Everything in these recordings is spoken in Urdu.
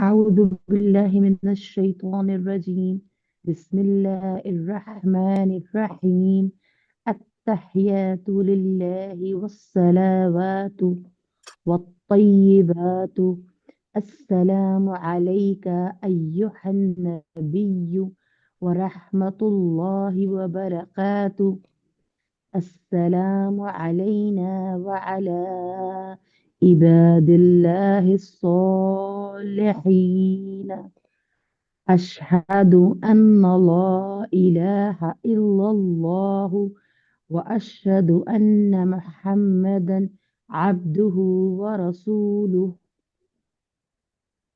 أعوذ بالله من الشيطان الرجيم بسم الله الرحمن الرحيم التحيات لله والصلوات والطيبات السلام عليك أيها النبي ورحمة الله وبركاته السلام علينا وعلى عباد الله الصالحين أشهد أن لا إله إلا الله وأشهد أن محمدا عبده ورسوله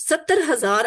70,000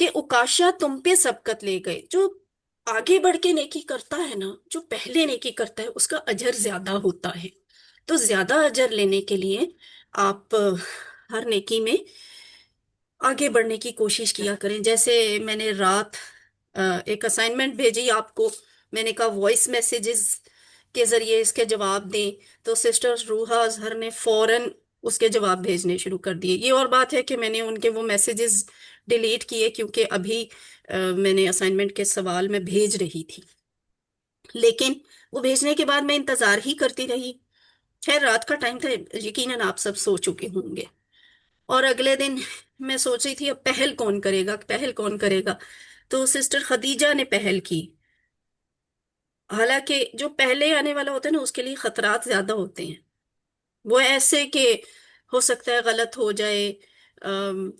کہ اکاشا تم پہ سبقت لے گئے. جو آگے بڑھ کے نیکی کرتا ہے نا، جو پہلے نیکی کرتا ہے، اس کا اجر زیادہ ہوتا ہے. تو زیادہ اجر لینے کے لیے آپ ہر نیکی میں آگے بڑھنے کی کوشش کیا کریں. جیسے میں نے رات ایک اسائنمنٹ بھیجی آپ کو، میں نے کہا وائس میسیجز کے ذریعے اس کے جواب دیں، تو سسٹر روحا اظہر نے فوراً اس کے جواب بھیجنے شروع کر دیے. یہ اور بات ہے کہ میں نے ان کے وہ میسیجز ڈیلیٹ کیے، کیونکہ ابھی میں نے اسائنمنٹ کے سوال میں بھیج رہی تھی، لیکن وہ بھیجنے کے بعد میں انتظار ہی کرتی رہی. خیر رات کا ٹائم تھا، یقیناً آپ سب سو چکے ہوں گے. اور اگلے دن میں سوچ رہی تھی اب پہل کون کرے گا، پہل کون کرے گا. تو سسٹر خدیجہ نے پہل کی. حالانکہ جو پہلے آنے والا ہوتا ہے نا، اس کے لیے خطرات زیادہ ہوتے ہیں. وہ ایسے کہ ہو سکتا ہے غلط ہو جائے،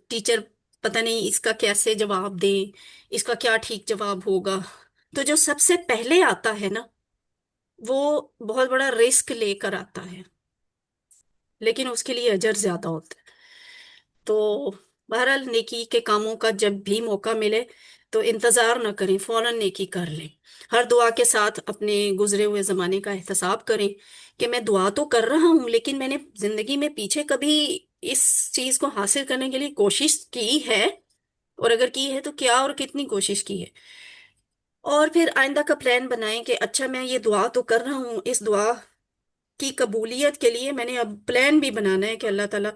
ٹیچر پتہ نہیں اس کا کیسے جواب دیں، اس کا کیا ٹھیک جواب ہوگا. تو جو سب سے پہلے آتا ہے نا، وہ بہت بڑا رسک لے کر آتا ہے، لیکن اس کے لیے اجر زیادہ ہوتا ہے. تو بہرحال نیکی کے کاموں کا جب بھی موقع ملے تو انتظار نہ کریں، فوراً نیکی کر لیں. ہر دعا کے ساتھ اپنے گزرے ہوئے زمانے کا احتساب کریں کہ میں دعا تو کر رہا ہوں، لیکن میں نے زندگی میں پیچھے کبھی اس چیز کو حاصل کرنے کے لیے کوشش کی ہے، اور اگر کی ہے تو کیا اور کتنی کوشش کی ہے. اور پھر آئندہ کا پلان بنائیں کہ اچھا میں یہ دعا تو کر رہا ہوں، اس دعا کی قبولیت کے لیے میں نے اب پلان بھی بنانا ہے کہ اللہ تعالیٰ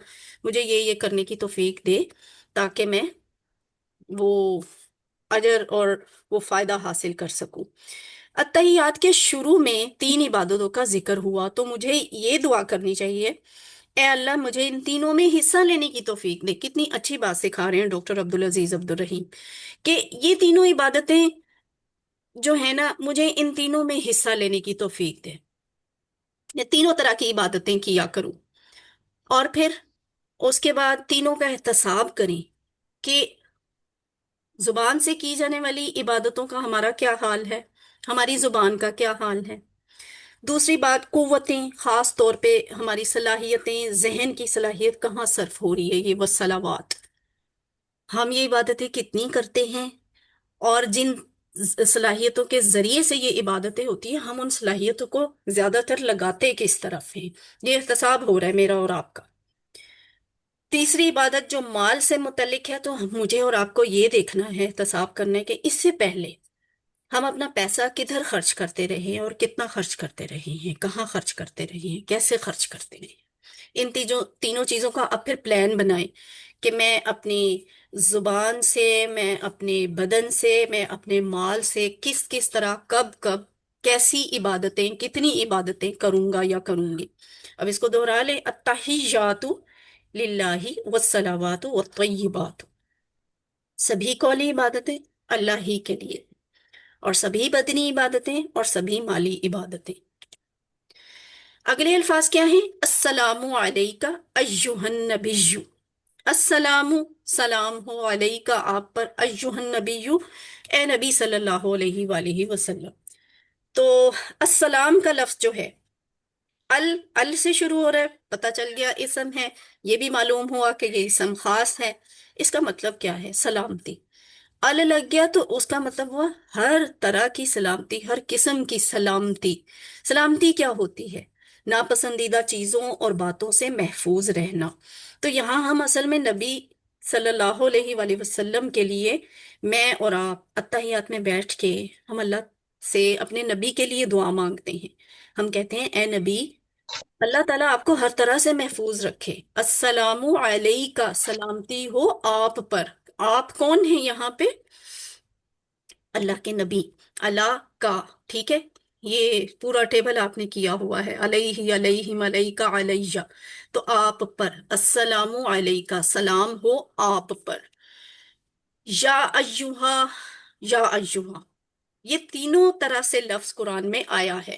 مجھے یہ کرنے کی توفیق دے، تاکہ میں وہ اجر اور وہ فائدہ حاصل کر سکوں. اتحیات کے شروع میں 3 عبادتوں کا ذکر ہوا، تو مجھے یہ دعا کرنی چاہیے، اے اللہ مجھے ان تینوں میں حصہ لینے کی توفیق دے. کتنی اچھی بات سکھا رہے ہیں ڈاکٹر عبدالعزیز عبدالرحیم، کہ یہ تینوں عبادتیں جو ہیں نا، مجھے ان تینوں میں حصہ لینے کی توفیق دے، میں تینوں طرح کی عبادتیں کیا کروں. اور پھر اس کے بعد تینوں کا احتساب کریں کہ زبان سے کی جانے والی عبادتوں کا ہمارا کیا حال ہے، ہماری زبان کا کیا حال ہے. دوسری بات، قوتیں، خاص طور پہ ہماری صلاحیتیں، ذہن کی صلاحیت کہاں صرف ہو رہی ہے. یہ والصلوات، ہم یہ عبادتیں کتنی کرتے ہیں، اور جن صلاحیتوں کے ذریعے سے یہ عبادتیں ہوتی ہیں، ہم ان صلاحیتوں کو زیادہ تر لگاتے کس طرف ہیں. یہ احتساب ہو رہا ہے میرا اور آپ کا. تیسری عبادت جو مال سے متعلق ہے، تو مجھے اور آپ کو یہ دیکھنا ہے، احتساب کرنا ہے کہ اس سے پہلے ہم اپنا پیسہ کدھر خرچ کرتے رہے ہیں، اور کتنا خرچ کرتے رہے ہیں، کہاں خرچ کرتے رہے ہیں، کیسے خرچ کرتے رہے ہیں. ان تینوں چیزوں کا اب پھر پلان بنائیں کہ میں اپنی زبان سے، میں اپنے بدن سے، میں اپنے مال سے کس کس طرح، کب کب، کیسی عبادتیں، کتنی عبادتیں کروں گا یا کروں گی. اب اس کو دوہرا لیں، التحیات للہ والصلوات والطیبات، سبھی قولی عبادتیں اللہ ہی کے لیے، اور سبھی بدنی عبادتیں، اور سبھی مالی عبادتیں. اگلے الفاظ کیا ہیں؟ السلام علیکہ ایہا النبی، السلام، سلام ہو، علیکہ آپ پر، ایہا النبی، اے نبی صلی اللہ علیہ وآلہ وسلم. تو السلام کا لفظ جو ہے، ال سے شروع ہو رہا ہے، پتہ چل گیا اسم ہے. یہ بھی معلوم ہوا کہ یہ اسم خاص ہے. اس کا مطلب کیا ہے؟ سلامتی. ال لگ گیا تو اس کا مطلب ہوا ہر طرح کی سلامتی، ہر قسم کی سلامتی. سلامتی کیا ہوتی ہے؟ ناپسندیدہ چیزوں اور باتوں سے محفوظ رہنا. تو یہاں ہم اصل میں نبی صلی اللہ علیہ وآلہ وسلم کے لیے، میں اور آپ اتحیات میں بیٹھ کے ہم اللہ سے اپنے نبی کے لیے دعا مانگتے ہیں. ہم کہتے ہیں اے نبی، اللہ تعالیٰ آپ کو ہر طرح سے محفوظ رکھے. السلام علیکہ، سلامتی ہو آپ پر. آپ کون ہیں یہاں پہ؟ اللہ کے نبی. اللہ کا، ٹھیک ہے، یہ پورا ٹیبل آپ نے کیا ہوا ہے، علیہ، علیہم، علیکہ، علیہ. تو آپ پر، السلام علیکہ، سلام ہو آپ پر. یا ایہا، یا ایہا، یہ تینوں طرح سے لفظ قرآن میں آیا ہے.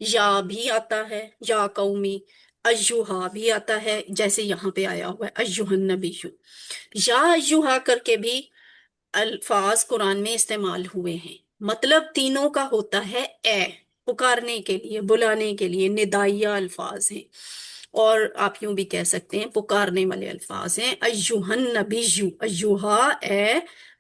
یا بھی آتا ہے، یا قومی. ایہا بھی آتا ہے، جیسے یہاں پہ آیا ہوا ہے ایہا النبی. یا ایہا کر کے بھی الفاظ قرآن میں استعمال ہوئے ہیں. مطلب تینوں کا ہوتا ہے اے، پکارنے کے لیے، بلانے کے لیے، ندائیہ الفاظ ہیں. اور آپ یوں بھی کہہ سکتے ہیں پکارنے والے الفاظ ہیں. ایہا النبی، ایہا اے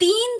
3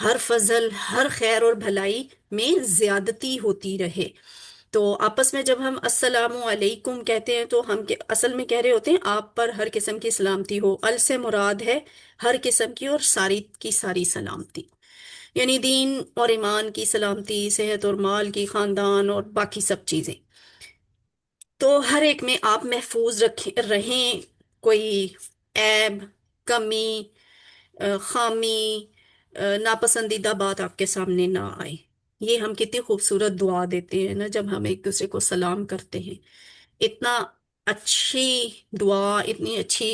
ہر فضل، ہر خیر اور بھلائی میں زیادتی ہوتی رہے۔ تو آپس میں جب ہم السلام علیکم کہتے ہیں تو ہم اصل میں کہہ رہے ہوتے ہیں آپ پر ہر قسم کی سلامتی ہو۔ ال سے مراد ہے ہر قسم کی اور ساری کی ساری سلامتی، یعنی دین اور ایمان کی سلامتی، صحت اور مال کی، خاندان اور باقی سب چیزیں۔ تو ہر ایک میں آپ محفوظ رہیں، کوئی عیب، کمی، خامی، ناپسندیدہ بات آپ کے سامنے نہ آئے۔ یہ ہم کتنی خوبصورت دعا دیتے ہیں نا جب ہم ایک دوسرے کو سلام کرتے ہیں۔ اتنا اچھی دعا، اتنی اچھی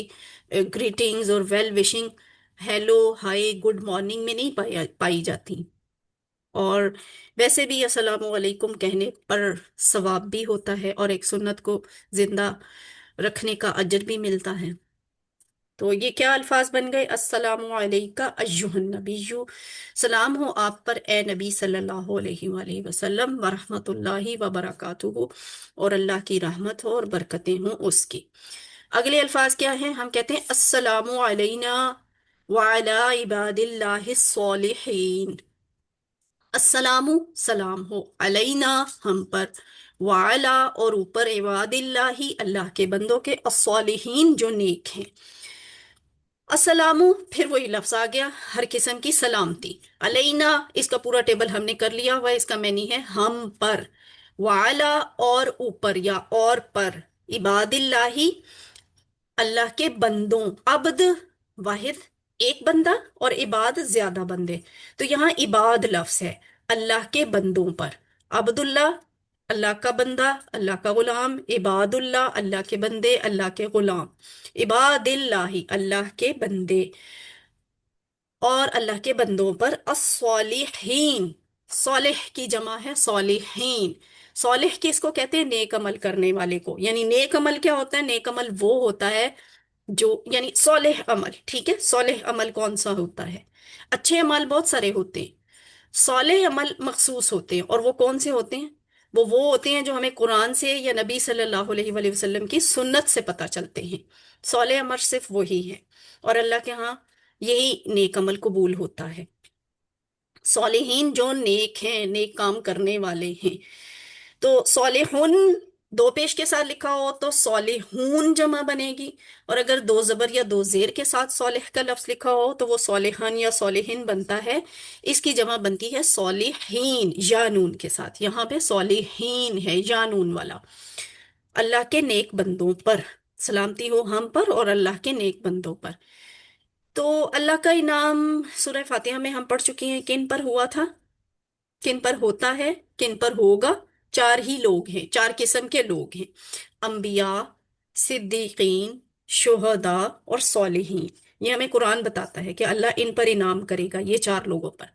گریٹنگز اور well wishing, hello, hi, good morning میں نہیں پائی جاتی۔ اور ویسے بھی السلام علیکم کہنے پر ثواب بھی ہوتا ہے اور ایک سنت کو زندہ رکھنے کا اجر بھی ملتا ہے۔ تو یہ کیا الفاظ بن گئے؟ السلام علیکہ ایہا النبی، سلام ہو آپ پر اے نبی صلی اللہ علیہ وآلہ وسلم، ورحمۃ اللہ وبرکاتہ، اور اللہ کی رحمت ہو اور برکتیں ہوں اس کی۔ اگلے الفاظ کیا ہیں؟ ہم کہتے ہیں السلام علینا وعلی عباد اللہ الصالحین۔ السلام، سلام ہو، علینا، ہم پر، وعلا، اور اوپر، عباد اللہ، اللہ کے بندوں کے، الصالحین، جو نیک ہیں۔ السلام، پھر وہی لفظ آ گیا، ہر قسم کی سلامتی۔ علینا، اس کا پورا ٹیبل ہم نے کر لیا ہوا ہے، اس کا معنی ہے ہم پر۔ وعلا، اور اوپر یا اور پر۔ عباد اللہ، اللہ کے بندوں۔ عبد واحد، ایک بندہ، اور عباد زیادہ بندے، تو یہاں عباد لفظ ہے، اللہ کے بندوں پر۔ عبد اللہ، اللہ کا بندہ، اللہ کا غلام، عباد اللہ، اللہ کے بندے، اللہ کے غلام۔ عباد اللہ، اللہ کے بندے اور اللہ کے بندوں پر، الصالحین، صالح کی جمع ہے صالحین۔ صالح کس کو کہتے ہیں؟ نیک عمل کرنے والے کو۔ یعنی نیک عمل کیا ہوتا ہے؟ نیک عمل وہ ہوتا ہے جو، یعنی صالح عمل، ٹھیک ہے، صالح عمل کون سا ہوتا ہے؟ اچھے عمل بہت سارے ہوتے ہیں، صالح عمل مخصوص ہوتے ہیں، اور وہ کون سے ہوتے ہیں؟ وہ ہوتے ہیں جو ہمیں قرآن سے یا نبی صلی اللہ علیہ وآلہ وسلم کی سنت سے پتہ چلتے ہیں۔ صالح عمل صرف وہی ہے، اور اللہ کے ہاں یہی نیک عمل قبول ہوتا ہے۔ صالحین جو نیک ہیں، نیک کام کرنے والے ہیں۔ تو صالحون دو پیش کے ساتھ لکھا ہو تو صالحون جمع بنے گی، اور اگر دو زبر یا دو زیر کے ساتھ صالح کا لفظ لکھا ہو تو وہ صالحان یا صالحین بنتا ہے۔ اس کی جمع بنتی ہے صالحین، یا نون کے ساتھ۔ یہاں پہ صالحین ہے، یا نون والا۔ اللہ کے نیک بندوں پر سلامتی ہو، ہم پر اور اللہ کے نیک بندوں پر۔ تو اللہ کا انعام سورہ فاتحہ میں ہم پڑھ چکے ہیں، کن پر ہوا تھا، کن پر ہوتا ہے، کن پر ہوگا؟ چار ہی لوگ ہیں، چار قسم کے لوگ ہیں، انبیاء، صدیقین، شہداء اور صالحین۔ یہ ہمیں قرآن بتاتا ہے کہ اللہ ان پر انعام کرے گا، یہ چار لوگوں پر۔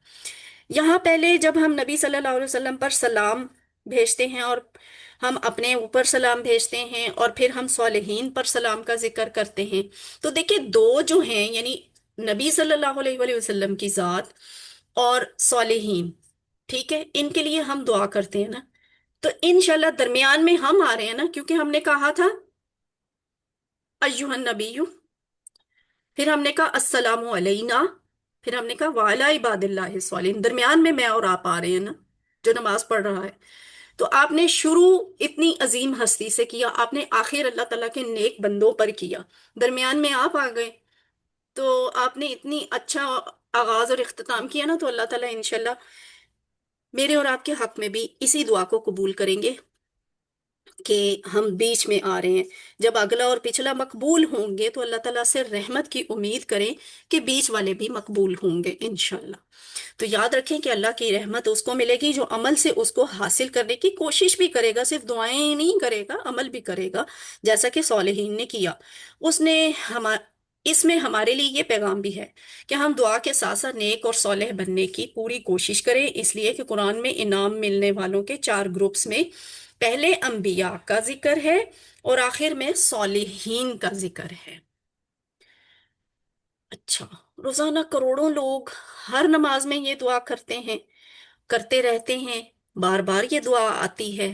یہاں پہلے جب ہم نبی صلی اللہ علیہ وسلم پر سلام بھیجتے ہیں، اور ہم اپنے اوپر سلام بھیجتے ہیں، اور پھر ہم صالحین پر سلام کا ذکر کرتے ہیں، تو دیکھیں دو جو ہیں، یعنی نبی صلی اللہ علیہ وآلہ وسلم کی ذات اور صالحین، ٹھیک ہے، ان کے لیے ہم دعا کرتے ہیں نا، تو انشاءاللہ درمیان میں ہم آ رہے ہیں نا، کیونکہ ہم نے کہا تھا ایوہ النبی، پھر ہم نے کہا السلام علینا، پھر ہم نے کہا وعلی عباد اللہ الصالحین، درمیان میں آپ آ رہے ہیں نا، جو نماز پڑھ رہا ہے۔ تو آپ نے شروع اتنی عظیم ہستی سے کیا، آپ نے آخر اللہ تعالیٰ کے نیک بندوں پر کیا، درمیان میں آپ آ گئے، تو آپ نے اتنی اچھا آغاز اور اختتام کیا نا، تو اللہ تعالیٰ انشاءاللہ میرے اور آپ کے حق میں بھی اسی دعا کو قبول کریں گے کہ ہم بیچ میں آ رہے ہیں۔ جب اگلا اور پچھلا مقبول ہوں گے تو اللہ تعالیٰ سے رحمت کی امید کریں کہ بیچ والے بھی مقبول ہوں گے انشاءاللہ۔ تو یاد رکھیں کہ اللہ کی رحمت اس کو ملے گی جو عمل سے اس کو حاصل کرنے کی کوشش بھی کرے گا، صرف دعائیں ہی نہیں کرے گا، عمل بھی کرے گا، جیسا کہ صالحین نے کیا۔ اس نے اس میں ہمارے لیے یہ پیغام بھی ہے کہ ہم دعا کے ساتھ ساتھ نیک اور صالح بننے کی پوری کوشش کریں، اس لیے کہ قرآن میں انعام ملنے والوں کے چار گروپس میں پہلے انبیاء کا ذکر ہے اور آخر میں صالحین کا ذکر ہے۔ اچھا، روزانہ کروڑوں لوگ ہر نماز میں یہ دعا کرتے ہیں، کرتے رہتے ہیں، بار بار یہ دعا آتی ہے،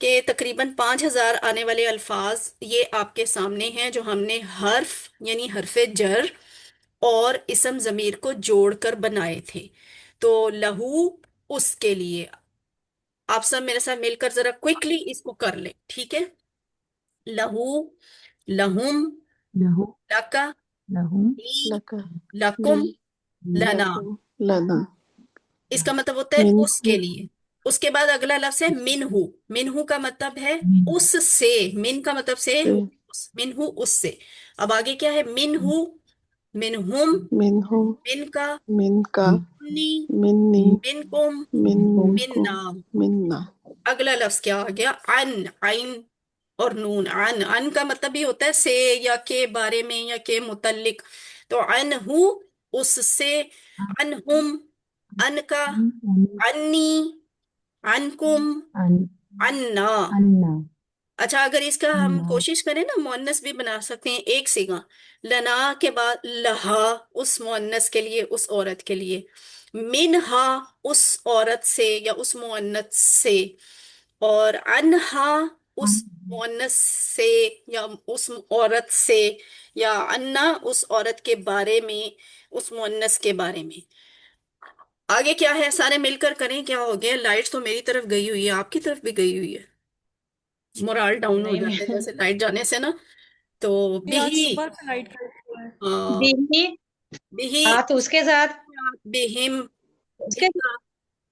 کہ تقریباً 5,000 آنے والے الفاظ یہ آپ کے سامنے ہیں جو ہم نے حرف یعنی حرف جر اور اسم ضمیر کو جوڑ کر بنائے تھے. تو لہو اس کے لیے، آپ سب میرے ساتھ مل کر ذرا کوئکلی اس کو کر لیں، ٹھیک ہے؟ لہو، لہم، لہو لکا، لہم لی، لك لکم، لي لنا. لكم لنا اس کا مطلب ہوتا ہے اس کے منه لیے. اس کے بعد اگلا لفظ ہے منہو. منہو کا مطلب ہے من اس سے. من کا مطلب سے سے منہو اس سے. اب آگے کیا ہے؟ منہو، منہم، منهم من کا، منك منی، مني منکم، منكم مننا. منا. اگلا لفظ کیا آ گیا؟ عن، عین اور نون. عن کا مطلب بھی ہوتا ہے سے یا کے بارے میں یا کے متعلق. تو عنہ اس سے، عنہم ان کا، عنی، عنکم، ان عنا. انا اچھا اگر اس کا ہم انا کوشش کریں نا مؤنث بھی بنا سکتے ہیں ایک سیگا. لنا کے بعد لہا اس مؤنث کے لیے، اس عورت کے لیے. منہا اس عورت سے یا اس مؤنث سے. اور انہا اس مؤنث سے یا اس عورت سے. یا انا اس عورت کے بارے میں، اس مؤنث کے بارے میں. آگے کیا ہے؟ سارے مل کر کریں. کیا ہو گیا؟ لائٹ تو میری طرف گئی ہوئی ہے، آپ کی طرف بھی گئی ہوئی ہے. مورال ڈاؤن ہو جاتا ہے نہیں جیسے لائٹ جانے سے نا. تو یہ آج بہی، صبح سے لائٹ کا ایشو ہے. بھی بہی، ہاتھ اس کے ساتھ، بہم، اس کے بکا.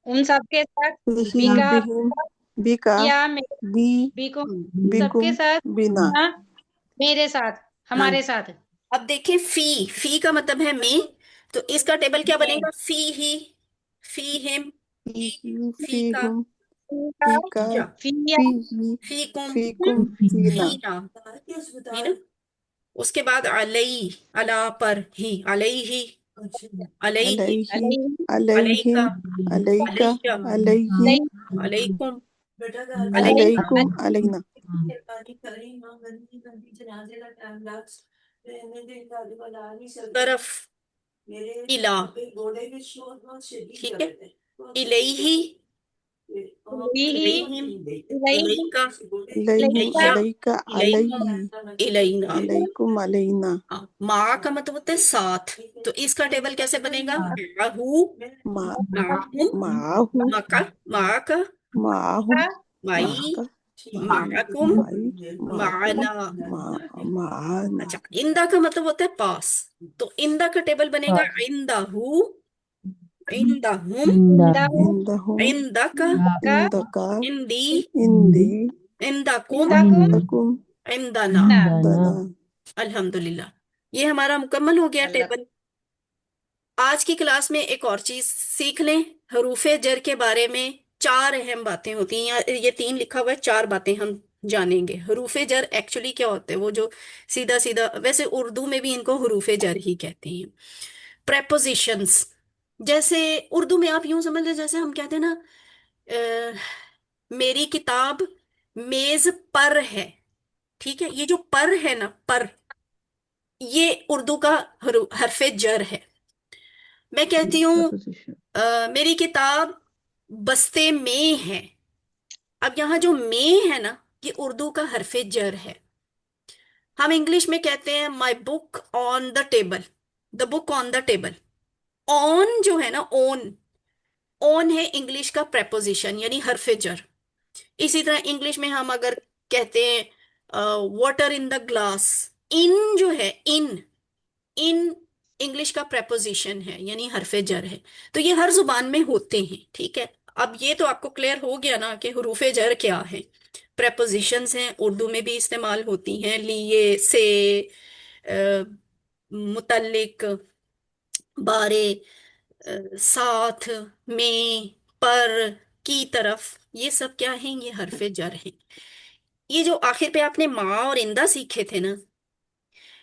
ان سب کے ساتھ، بی به کا بهم بك یا بي بی کو سب کے بكم ساتھ، بنا. ہاں، میرے ساتھ، ہاں ہمارے ساتھ. اب دیکھیں فی، فی کا مطلب ہے میں. تو اس کا ٹیبل کیا بنے میں گا؟ فی ہی، فی ہم، فيه فی کا، فيهم کا، فيك کیا، فیا، فيه فی کم، فيكم فینا فينا. فینا. اس کے بعد علی، علا پر ہی، علیہ، علیہ، عليه علیہ، علیکا، عليهم عليك علیہ، عليه علیکم، علینا. عليكم علينا. طرف، الا، ٹھیک ہے. الیہ، علیہ، الیہم، علیہ، الیکا، عليهم علیہ، الیہ، عليك الیہم، عليه الینا. عليكم علينا. مع کا مطلب ہوتا ہے ساتھ. تو اس کا ٹیبل کیسے بنے گا؟ معہو، مع معہم، معه مکا، معاکا، معهم معی، معك معکم، معي معكم معنا. معنا. اچھا اندا کا مطلب ہوتا ہے پاس. تو اندا کا ٹیبل بنے گا عندہو، عندہم، عندہ عندهم عندک، کا، عندك عندی، عندي عندکم، عندکم، عندكم عندنا. عندنا. الحمدللہ. یہ ہمارا مکمل ہو گیا اللہ. ٹیبل. آج کی کلاس میں ایک اور چیز سیکھ لیں. حروف جر کے بارے میں 4 اہم باتیں ہوتی ہیں. یہ 3 لکھا ہوا ہے، 4 باتیں ہم جانیں گے. حروف جر ایکچولی کیا ہوتے ہیں؟ وہ جو سیدھا سیدھا، ویسے اردو میں بھی ان کو حروف جر ہی کہتے ہیں. پریپوزیشنز، جیسے اردو میں آپ یوں سمجھ لیں جیسے ہم کہتے ہیں نا میری کتاب میز پر ہے. ٹھیک ہے، یہ جو پر ہے نا، پر، یہ اردو کا حرف جر ہے. میں کہتی ہوں preposition میری کتاب بستے میں ہے. اب یہاں جو میں ہے نا، یہ اردو کا حرف جر ہے. ہم انگلش میں کہتے ہیں مائی بک آن the table, the book on the table. آن جو ہے نا، اون، اون ہے انگلش کا پریپوزیشن یعنی حرف جر. اسی طرح انگلش میں ہم اگر کہتے ہیں واٹر ان دا گلاس، ان جو ہے، ان انگلش کا پریپوزیشن ہے یعنی حرف جر ہے. تو یہ ہر زبان میں ہوتے ہیں. ٹھیک ہے، اب یہ تو آپ کو کلیئر ہو گیا نا کہ حروف جر کیا ہے. پریپوزیشنز ہیں، اردو میں بھی استعمال ہوتی ہیں، لیے، سے، متعلق، بارے، ساتھ، میں، پر، کی طرف. یہ سب کیا ہیں؟ یہ حرف جر ہیں. یہ جو آخر پہ آپ نے ماں اور اندہ سیکھے تھے نا،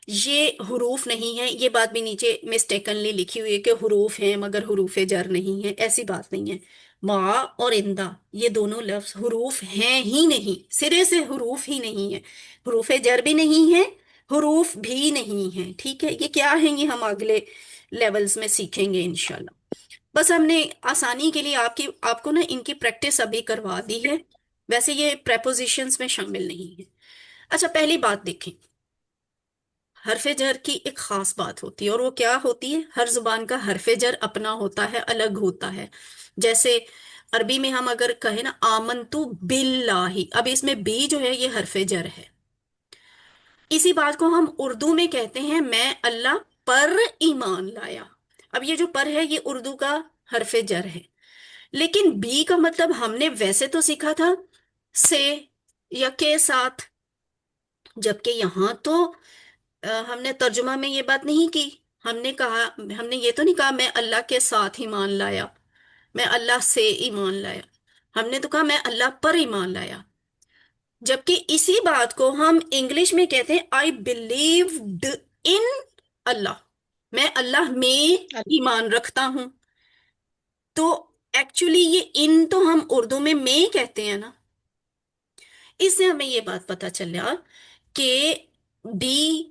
یہ حروف نہیں ہے. یہ بات بھی نیچے مسٹیکنلی لکھی ہوئی ہے کہ حروف ہیں مگر حروف جر نہیں ہے. ایسی بات نہیں ہے. ماں اور اندہ یہ دونوں لفظ حروف ہیں ہی نہیں، سرے سے حروف ہی نہیں ہے. حروف جر بھی نہیں ہے، حروف بھی نہیں ہے. ٹھیک ہے، یہ کیا ہیں یہ ہم اگلے لیولز میں سیکھیں گے انشاءاللہ. بس ہم نے آسانی کے لیے آپ کو نا ان کی پریکٹس ابھی کروا دی ہے. ویسے یہ پریپوزیشنز میں شامل نہیں ہے۔ اچھا پہلی بات دیکھیں، حرف جر کی ایک خاص بات ہوتی ہے، اور وہ کیا ہوتی ہے؟ ہر زبان کا حرف جر اپنا ہوتا ہے، الگ ہوتا ہے۔ جیسے عربی میں ہم اگر کہیں نا آمنتو باللہ، اب اس میں بی جو ہے یہ حرف جر ہے۔ اسی بات کو ہم اردو میں کہتے ہیں میں اللہ پر ایمان لایا۔ اب یہ جو پر ہے یہ اردو کا حرف جر ہے، لیکن بی کا مطلب ہم نے ویسے تو سیکھا تھا سے یا کے ساتھ، جبکہ یہاں تو ہم نے ترجمہ میں یہ بات نہیں کی۔ ہم نے کہا، ہم نے یہ تو نہیں کہا میں اللہ کے ساتھ ایمان لایا، میں اللہ سے ایمان لایا، ہم نے تو کہا میں اللہ پر ایمان لایا۔ جبکہ اسی بات کو ہم انگلش میں کہتے ہیں آئی بلیوڈ ان اللہ، میں اللہ میں ایمان رکھتا ہوں۔ تو ایکچولی یہ ان تو ہم اردو میں کہتے ہیں نا۔ اس سے ہمیں یہ بات پتا چلا کہ بی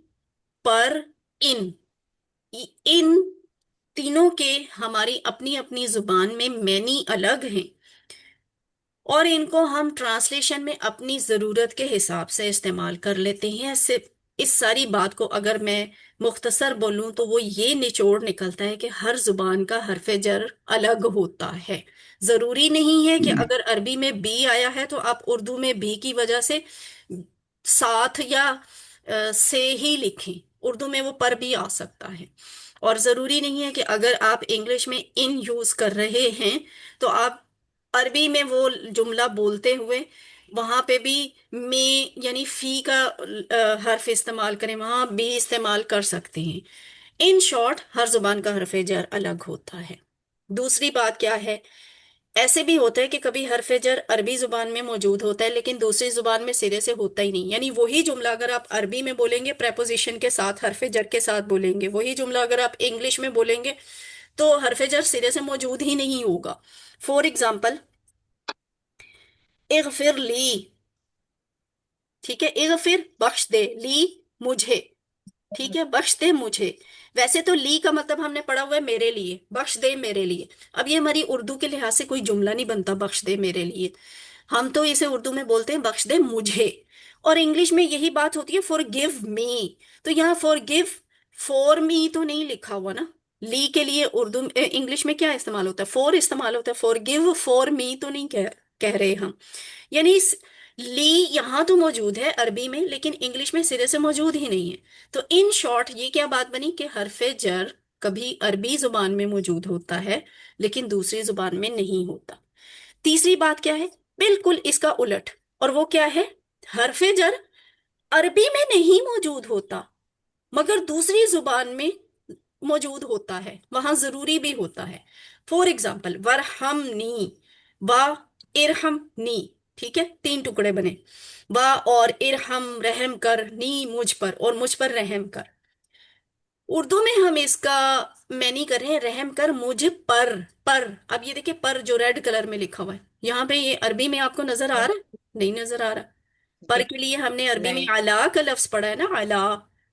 پر ان، ان تینوں کے ہماری اپنی اپنی زبان میں مینی الگ ہیں، اور ان کو ہم ٹرانسلیشن میں اپنی ضرورت کے حساب سے استعمال کر لیتے ہیں۔ صرف اس ساری بات کو اگر میں مختصر بولوں تو وہ یہ نچوڑ نکلتا ہے کہ ہر زبان کا حرف جر الگ ہوتا ہے۔ ضروری نہیں ہے کہ اگر عربی میں بی آیا ہے تو آپ اردو میں بی کی وجہ سے ساتھ یا سے ہی لکھیں، اردو میں وہ پر بھی آ سکتا ہے۔ اور ضروری نہیں ہے کہ اگر آپ انگلش میں ان یوز کر رہے ہیں تو آپ عربی میں وہ جملہ بولتے ہوئے وہاں پہ بھی میں یعنی فی کا حرف استعمال کریں، وہاں بھی استعمال کر سکتے ہیں۔ ان شارٹ ہر زبان کا حرف جر الگ ہوتا ہے۔ دوسری بات کیا ہے، ایسے بھی ہوتا ہے کہ کبھی حرف جر عربی زبان میں موجود ہوتا ہے لیکن دوسری زبان میں سرے سے ہوتا ہی نہیں، یعنی وہی جملہ اگر آپ عربی میں بولیں گے پریپوزیشن کے ساتھ حرف جر کے ساتھ بولیں گے، وہی جملہ اگر آپ انگلش میں بولیں گے تو حرف جر سرے سے موجود ہی نہیں ہوگا۔ فور ایگزامپل، اغفر لی، ٹھیک ہے، اغفر بخش دے، لی مجھے، ٹھیک ہے، بخش دے مجھے۔ ویسے تو لی کا مطلب ہم نے پڑھا ہوا ہے میرے لیے، بخش دے میرے لیے۔ اب یہ ہماری اردو کے لحاظ سے کوئی جملہ نہیں بنتا بخش دے میرے لیے، ہم تو اسے اردو میں بولتے ہیں بخش دے مجھے۔ اور انگلش میں یہی بات ہوتی ہے فور گیو می، تو یہاں فور گیو فور می تو نہیں لکھا ہوا نا۔ لی کے لیے اردو انگلش میں کیا استعمال ہوتا ہے؟ فور استعمال ہوتا ہے، فور گیو فور می تو نہیں کہہ رہے ہم۔ یعنی لی یہاں تو موجود ہے عربی میں لیکن انگلش میں سرے سے موجود ہی نہیں ہے۔ تو ان شارٹ یہ کیا بات بنی کہ حرف جر کبھی عربی زبان میں موجود ہوتا ہے لیکن دوسری زبان میں نہیں ہوتا۔ تیسری بات کیا ہے؟ بالکل اس کا الٹ، اور وہ کیا ہے؟ حرف جر عربی میں نہیں موجود ہوتا مگر دوسری زبان میں موجود ہوتا ہے، وہاں ضروری بھی ہوتا ہے۔ فور ایگزامپل، ورحمنی، با ارحم نی، ٹھیک ہے، تین ٹکڑے بنے، با اور ارحم رحم کر، نی مجھ پر، اور مجھ پر رحم کر۔ اردو میں ہم اس کا معنی کر رہے ہیں رحم کر مجھ پر، پر اب یہ دیکھیں پر جو ریڈ کلر میں لکھا ہوا ہے یہاں پہ، یہ عربی میں آپ کو نظر آ رہا ہے؟ نہیں نظر آ رہا۔ پر جی کے لیے ہم نے عربی میں نہیں علا کا لفظ پڑھا ہے نا، علا،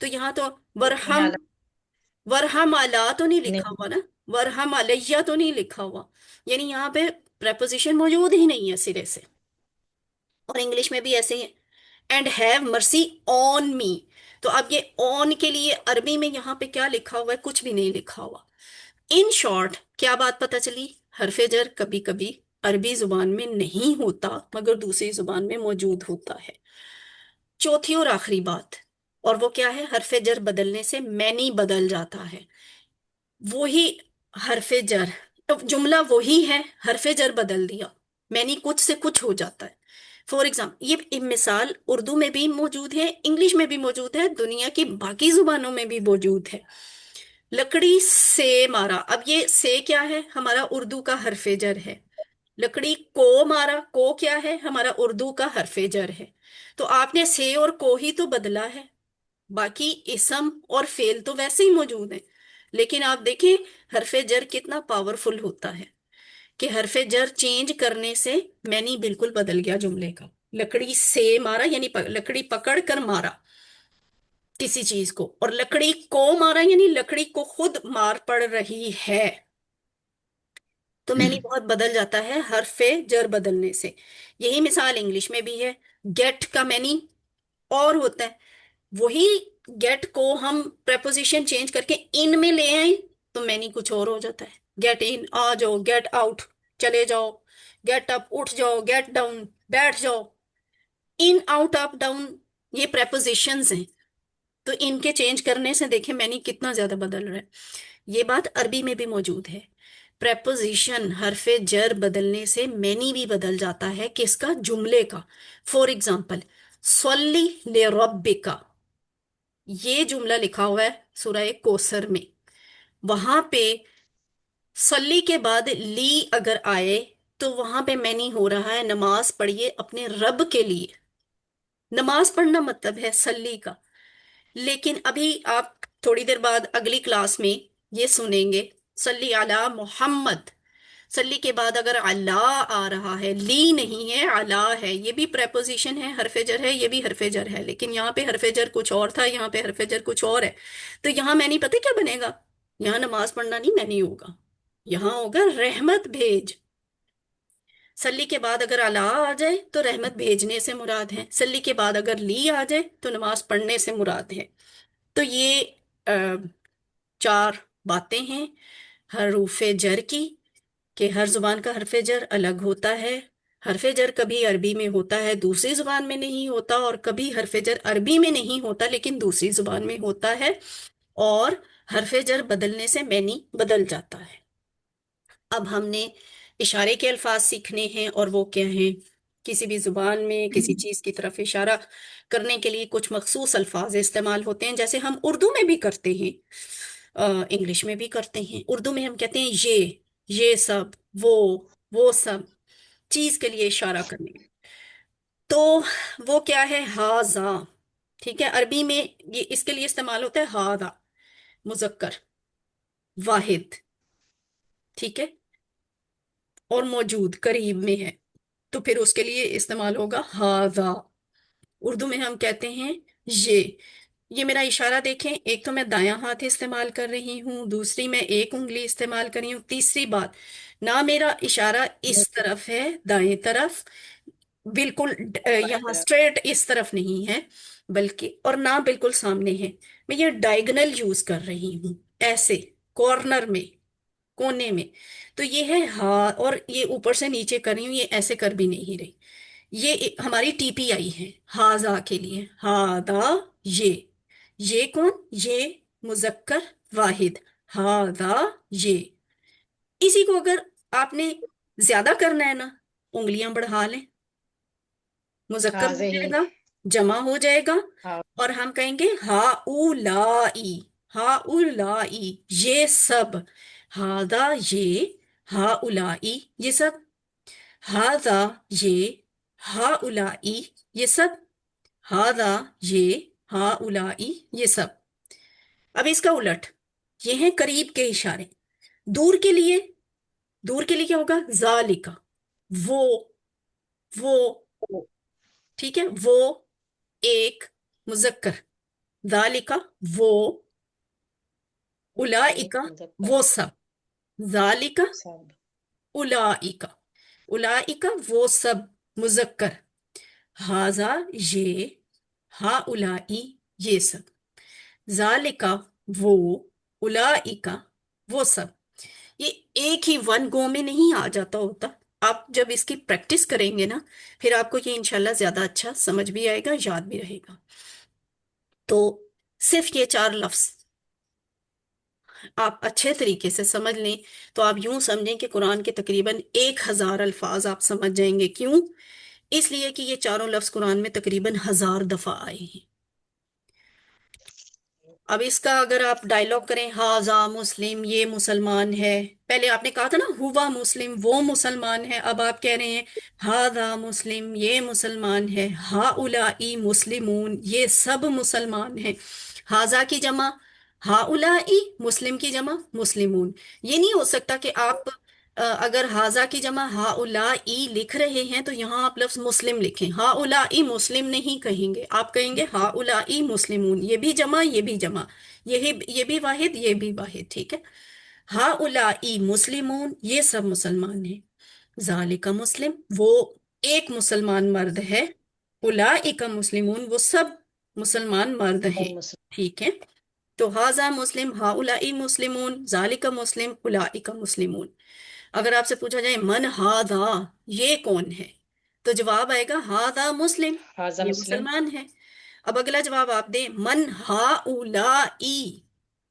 تو یہاں تو نہیں ورحم، ورحم علا تو نہیں لکھا نہیں ہوا نا، ورحم علیہ تو نہیں لکھا ہوا، یعنی یہاں پہ پریپوزیشن موجود ہی نہیں ہے سرے سے۔ اور انگلش میں بھی ایسے ہی ہے، اینڈ ہیو مرسی آن می، تو اب یہ آن کے لیے عربی میں یہاں پہ کیا لکھا ہوا ہے؟ کچھ بھی نہیں لکھا ہوا۔ ان شارٹ کیا بات پتا چلی؟ حرف جر کبھی کبھی عربی زبان میں نہیں ہوتا مگر دوسری زبان میں موجود ہوتا ہے۔ چوتھی اور آخری بات، اور وہ کیا ہے؟ حرف جر بدلنے سے معنی بدل جاتا ہے۔ وہی حرف جر، جملہ وہی ہے، حرف جر بدل دیا، معنی کچھ سے کچھ ہو جاتا ہے۔ فور ایگزامپل، یہ مثال اردو میں بھی موجود ہے، انگلش میں بھی موجود ہے، دنیا کی باقی زبانوں میں بھی موجود ہے۔ لکڑی سے مارا، اب یہ سے کیا ہے؟ ہمارا اردو کا حرف جر ہے۔ لکڑی کو مارا، کو کیا ہے؟ ہمارا اردو کا حرف جر ہے۔ تو آپ نے سے اور کو ہی تو بدلا ہے، باقی اسم اور فعل تو ویسے ہی موجود ہیں۔ لیکن آپ دیکھیں حرف جر کتنا پاورفل ہوتا ہے کہ حرف جر چینج کرنے سے معنی بالکل بدل گیا جملے کا۔ لکڑی سے مارا یعنی لکڑی پکڑ کر مارا کسی چیز کو، اور لکڑی کو مارا یعنی لکڑی کو خود مار پڑ رہی ہے۔ تو مینی بہت بدل جاتا ہے حرف جر بدلنے سے. یہی مثال انگلش میں بھی ہے. گیٹ کا مینی اور ہوتا ہے. وہی گیٹ کو ہم پریپوزیشن چینج کر کے ان میں لے آئیں تو مینی کچھ اور ہو جاتا ہے. گیٹ ان آ جاؤ، گیٹ آؤٹ چلے جاؤ، گیٹ اپ اٹھ جاؤ، گیٹ ڈاؤن بیٹھ جاؤ. ان آؤٹ اپ ڈاؤن یہ پریپوزیشنز ہیں. تو ان کے چینج کرنے سے دیکھیں مینی کتنا زیادہ بدل رہا ہے. یہ بات عربی میں بھی موجود ہے. پریپوزیشن حرف جر بدلنے سے مینی بھی بدل جاتا ہے. کس کا؟ جملے کا. فور ایگزامپل، صلی لربک، یہ جملہ لکھا ہوا ہے سورہ کوثر میں. وہاں پہ صلی کے بعد لی اگر آئے تو وہاں پہ مینی ہو رہا ہے نماز پڑھیے اپنے رب کے لیے. نماز پڑھنا مطلب ہے صلی کا. لیکن ابھی آپ تھوڑی دیر بعد اگلی کلاس میں یہ سنیں گے صلی علی محمد. صلی کے بعد اگر اللہ آ رہا ہے، لی نہیں ہے اللہ ہے، یہ بھی پریپوزیشن ہے، حرف جر ہے، یہ بھی حرف جر ہے. لیکن یہاں پہ حرف جر کچھ اور تھا، یہاں پہ حرف جر کچھ اور ہے. تو یہاں میں نہیں پتہ کیا بنے گا. یہاں نماز پڑھنا نہیں، میں نہیں ہوگا. یہاں ہوگا رحمت بھیج. صلی کے بعد اگر اللہ آ جائے تو رحمت بھیجنے سے مراد ہے. صلی کے بعد اگر لی آ جائے تو نماز پڑھنے سے مراد ہے. تو یہ چار باتیں ہیں حروف جر کی، کہ ہر زبان کا حرف جر الگ ہوتا ہے. حرف جر کبھی عربی میں ہوتا ہے دوسری زبان میں نہیں ہوتا، اور کبھی حرف جر عربی میں نہیں ہوتا لیکن دوسری زبان میں ہوتا ہے. اور حرف جر بدلنے سے معنی بدل جاتا ہے. اب ہم نے اشارے کے الفاظ سیکھنے ہیں، اور وہ کیا ہیں؟ کسی بھی زبان میں کسی چیز کی طرف اشارہ کرنے کے لیے کچھ مخصوص الفاظ استعمال ہوتے ہیں، جیسے ہم اردو میں بھی کرتے ہیں، انگلش میں بھی کرتے ہیں. اردو میں ہم کہتے ہیں یہ سب، وہ سب چیز کے لیے اشارہ کرنے. تو وہ کیا ہے؟ ہاذا. ٹھیک ہے. عربی میں یہ اس کے لیے استعمال ہوتا ہے ہاذا، مذکر واحد. ٹھیک ہے. اور موجود قریب میں ہے تو پھر اس کے لیے استعمال ہوگا ہاذا. اردو میں ہم کہتے ہیں یہ میرا اشارہ دیکھیں، ایک تو میں دایاں ہاتھ استعمال کر رہی ہوں، دوسری میں ایک انگلی استعمال کر رہی ہوں، تیسری بات نہ میرا اشارہ اس طرف ہے دائیں طرف بالکل یہاں اسٹریٹ اس طرف نہیں ہے، بلکہ اور نہ بالکل سامنے ہے. میں یہ ڈائگنل یوز کر رہی ہوں، ایسے کارنر میں، کونے میں. تو یہ ہے ہاں، اور یہ اوپر سے نیچے کر رہی ہوں، یہ ایسے کر بھی نہیں رہی. یہ ہماری ٹی پی آئی ہے ہاذا کے لیے. ہاذا یہ کون؟ یہ مذکر واحد. ہاذا یہ. اسی کو اگر آپ نے زیادہ کرنا ہے نا، انگلیاں بڑھا لیں، مذکر ہو حاضر جائے گا، جمع ہو جائے گا، ہاں اور ہم کہیں گے ہا اولائی. ہا اولائی یہ سب. ہاذا یہ، ہا اولائی یہ سب. ہاذا یہ، ہا اولائی یہ سب. ہاذا یہ، ہا اولائی یہ سب. اب اس کا الٹ، یہ ہیں قریب کے اشارے. دور کے لیے، کیا ہوگا؟ ذالکا، وہ. ٹھیک ہے. وہ ایک مذکر، ذالکا وہ، ایک اولائکا مذکر وہ سب. ذالکا سب اولائکا، اولائکا وہ سب مذکر. ہاذا یہ، ہا اولائی یہ سب. ذالکا وہ، اولائکا وہ سب. یہ ایک ہی ون گو میں نہیں آ جاتا ہوتا. آپ جب اس کی پریکٹس کریں گے نا، پھر آپ کو یہ انشاءاللہ زیادہ اچھا سمجھ بھی آئے گا، یاد بھی رہے گا. تو صرف یہ چار لفظ آپ اچھے طریقے سے سمجھ لیں تو آپ یوں سمجھیں کہ قرآن کے تقریباً 1000 الفاظ آپ سمجھ جائیں گے. کیوں؟ اس لیے کہ یہ چاروں لفظ قرآن میں تقریباً 1000 دفعہ آئے ہیں. اب اس کا اگر آپ ڈائلاگ کریں، ہاذا مسلم یہ مسلمان ہے. پہلے آپ نے کہا تھا نا ہوا مسلم وہ مسلمان ہے. اب آپ کہہ رہے ہیں ہاذا مسلم یہ مسلمان ہے. ہا اولائی مسلمون یہ سب مسلمان ہیں. ہاذا کی جمع ہا اولائی، مسلم کی جمع مسلمون. یہ نہیں ہو سکتا کہ آپ اگر ہاذا کی جمع ہا اولائی لکھ رہے ہیں تو یہاں آپ لفظ مسلم لکھیں. ہا اولائی مسلم نہیں کہیں گے، آپ کہیں گے ہا اولائی مسلمون. یہ بھی جمع یہ بھی جمع، یہ بھی واحد یہ بھی واحد. ٹھیک ہے. ہا الائی مسلمون، یہ سب مسلمان ہیں. ذالک مسلم، وہ ایک مسلمان مرد ہے. اولئک مسلمون، وہ سب مسلمان مرد ہیں. ٹھیک ہے. تو ہاذا مسلم، ہا الائی مسلمون، ذالک مسلم، اولئک مسلمون. اگر آپ سے پوچھا جائے من ہاذا، یہ کون ہے، تو جواب آئے گا ہاذا مسلم، حاضہ یہ مسلم. مسلمان ہے. اب اگلا جواب آپ دیں، من ہا الائی،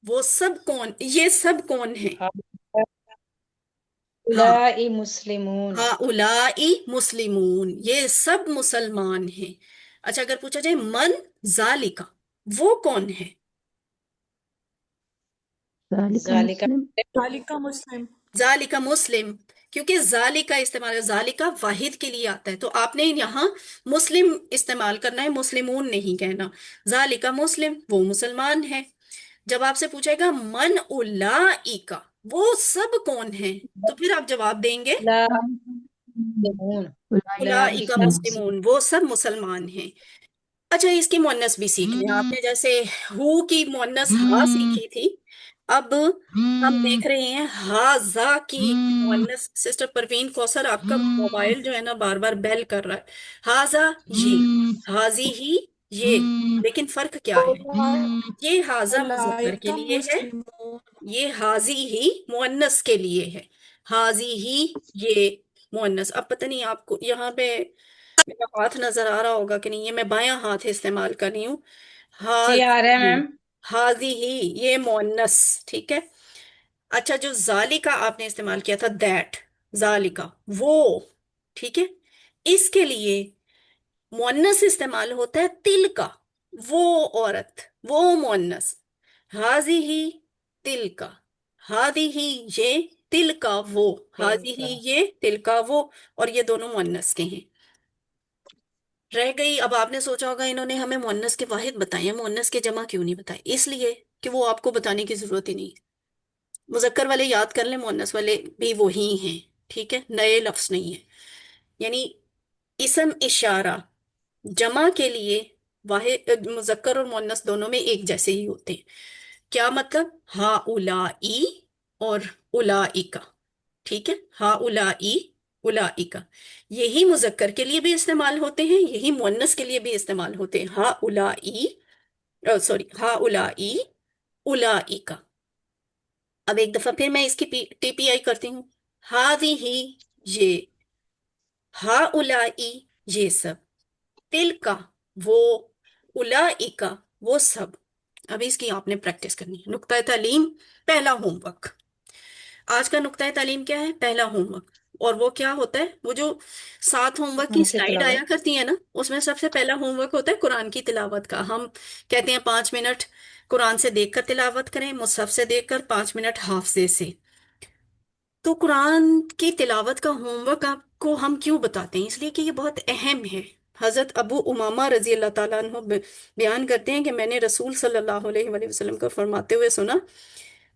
وہ سب کون، یہ سب کون ہیں. ہاں، اولئک مسلمون. ہا الائی مسلمون، یہ سب مسلمان ہیں. اچھا، اگر پوچھا جائے من ذالکا، وہ کون ہے. ذالک ذالک مسلم. ذالکہ مسلم. ذالکا مسلم، کیونکہ ذالکا استعمال ہے، ذالکا واحد کے لیے آتا ہے، تو آپ نے یہاں مسلم استعمال کرنا ہے، مسلمون نہیں کہنا. ذالکا مسلم، وہ مسلمان ہے. جب آپ سے پوچھے گا من اولئک، وہ سب کون ہیں، تو پھر آپ جواب دیں گے مسلمون. اولئک اولئک اولئک مسلم. مسلمون، وہ سب مسلمان ہیں. اچھا، اس کی مؤنث بھی سیکھ لیں. آپ نے جیسے ہو کی مؤنث ہا سیکھی تھی، اب ہم دیکھ رہے ہیں ہاذا کی مؤنث. سسٹر پروین کوثر، آپ کا موبائل جو ہے نا بار بار بیل کر رہا ہے. ہاذا یہ، ہاذی ہی یہ، لیکن فرق کیا ہے، یہ ہاذا مذکر کے اولئک لیے ہے، مسلمون. یہ حاضی ہی مؤنث کے لیے ہے. حاضی ہی یہ مؤنث. اب پتہ نہیں آپ کو یہاں پہ میرا ہاتھ نظر آ رہا ہوگا کہ نہیں، یہ میں بایاں ہاتھ استعمال کر رہی ہوں. جی آ رہا ہے حاضی، میم. حاضی ہی یہ مؤنث. ٹھیک ہے. اچھا، جو ذالکا آپ نے استعمال کیا تھا، دیٹ، ذالکا وہ، ٹھیک ہے، اس کے لیے مؤنث استعمال ہوتا ہے تل کا، وہ عورت، وہ مؤنث. حاضی ہی تل کا، ہادی ہی یہ، تل کا وہ، ہادی ہی یہ، تل کا وہ، اور یہ دونوں مؤنث کے ہیں. رہ گئی، اب آپ نے سوچا ہوگا انہوں نے ہمیں مؤنث کے واحد بتائے ہیں، مؤنث کے جمع کیوں نہیں بتائے. اس لیے کہ وہ آپ کو بتانے کی ضرورت ہی نہیں. مذکر والے یاد کر لیں، مؤنث والے بھی وہی ہیں. ٹھیک ہے، نئے لفظ نہیں ہے. یعنی اسم اشارہ جمع کے لیے واحد، مذکر اور مؤنث دونوں میں ایک جیسے ہی ہوتے ہیں. کیا مطلب، ہا اولائی اور اولائکا. ٹھیک ہے، ہا اولائی اولائکا، یہی مذکر کے لیے بھی استعمال ہوتے ہیں، یہی مؤنث کے لیے بھی استعمال ہوتے ہیں. ہا اولائی، سوری، ہا اولائی اولائکا. اب ایک دفعہ پھر میں اس کی ٹی پی آئی کرتی ہوں. ہاذی ہی یہ، ہا اولائی یہ سب، تل کا وہ، اولائکا وہ سب. اب اس کی آپ نے پریکٹس کرنی ہے. نقطۂ تعلیم، پہلا ہوم ورک. آج کا نقطۂ تعلیم کیا ہے، پہلا ہوم ورک. اور وہ کیا ہوتا ہے، وہ جو 7 ہوم ورک کی قرآن کی سلائیڈ آیا تلاوت. کرتی ہے نا، اس میں سب سے پہلا ہوم ورک ہوتا ہے قرآن کی تلاوت کا. ہم کہتے ہیں 5 منٹ قرآن سے دیکھ کر تلاوت کریں، مصحف سے دیکھ کر، 5 منٹ حافظے سے. تو قرآن کی تلاوت کا ہوم ورک آپ کو ہم کیوں بتاتے ہیں، اس لیے کہ یہ بہت اہم ہے. حضرت ابو امامہ رضی اللہ تعالیٰ عنہ بیان کرتے ہیں کہ میں نے رسول صلی اللہ علیہ وآلہ وسلم کو فرماتے ہوئے سنا،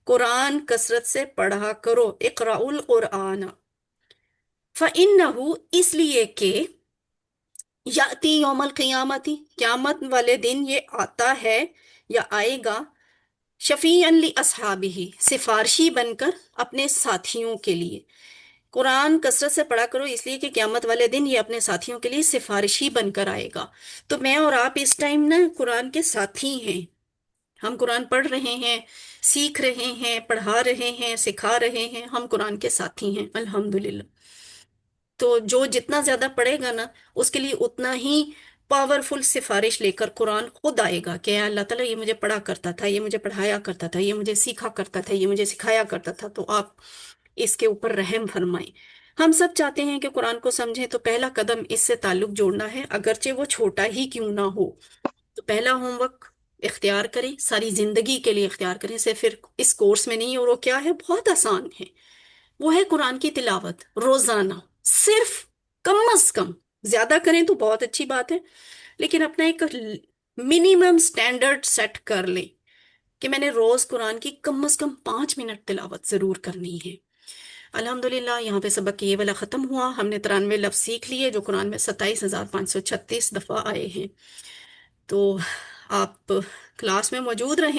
قرآن کثرت سے پڑھا کرو، اقرأوا القرآن، فإنہ، اس لیے کہ، یاتی یوم القیامتی، قیامت والے دن یہ آتا ہے یا آئے گا، شفیعا لاصحابہ، سفارشی بن کر اپنے ساتھیوں کے لیے. قرآن کثرت سے پڑھا کرو اس لیے کہ قیامت والے دن یہ اپنے ساتھیوں کے لیے سفارشی بن کر آئے گا. تو میں اور آپ اس ٹائم نا قرآن کے ساتھی ہیں. ہم قرآن پڑھ رہے ہیں، سیکھ رہے ہیں، پڑھا رہے ہیں، سکھا رہے ہیں. ہم قرآن کے ساتھی ہیں الحمدللہ. تو جو جتنا زیادہ پڑھے گا نا، اس کے لیے اتنا ہی پاورفل سفارش لے کر قرآن خود آئے گا کہ اے اللہ تعالیٰ یہ مجھے پڑھا کرتا تھا، یہ مجھے پڑھایا کرتا تھا، یہ مجھے سیکھا کرتا تھا، یہ مجھے سکھایا کرتا تھا، تو آپ اس کے اوپر رحم فرمائیں. ہم سب چاہتے ہیں کہ قرآن کو سمجھیں، تو پہلا قدم اس سے تعلق جوڑنا ہے، اگرچہ وہ چھوٹا ہی کیوں نہ ہو. تو پہلا ہوم ورک اختیار کریں، ساری زندگی کے لیے اختیار کریں، صرف پھر اس کورس میں نہیں. اور وہ کیا ہے، بہت آسان ہے. وہ ہے قرآن کی تلاوت روزانہ، صرف، کم از کم. زیادہ کریں تو بہت اچھی بات ہے، لیکن اپنا ایک منیمم سٹینڈرڈ سیٹ کر لیں کہ میں نے روز قرآن کی کم از کم 5 منٹ تلاوت ضرور کرنی ہے. الحمدللہ یہاں پہ سبق یہ والا ختم ہوا. ہم نے 93 لفظ سیکھ لیے جو قرآن میں 27,536 دفعہ آئے ہیں. تو آپ کلاس میں موجود رہیں.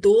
2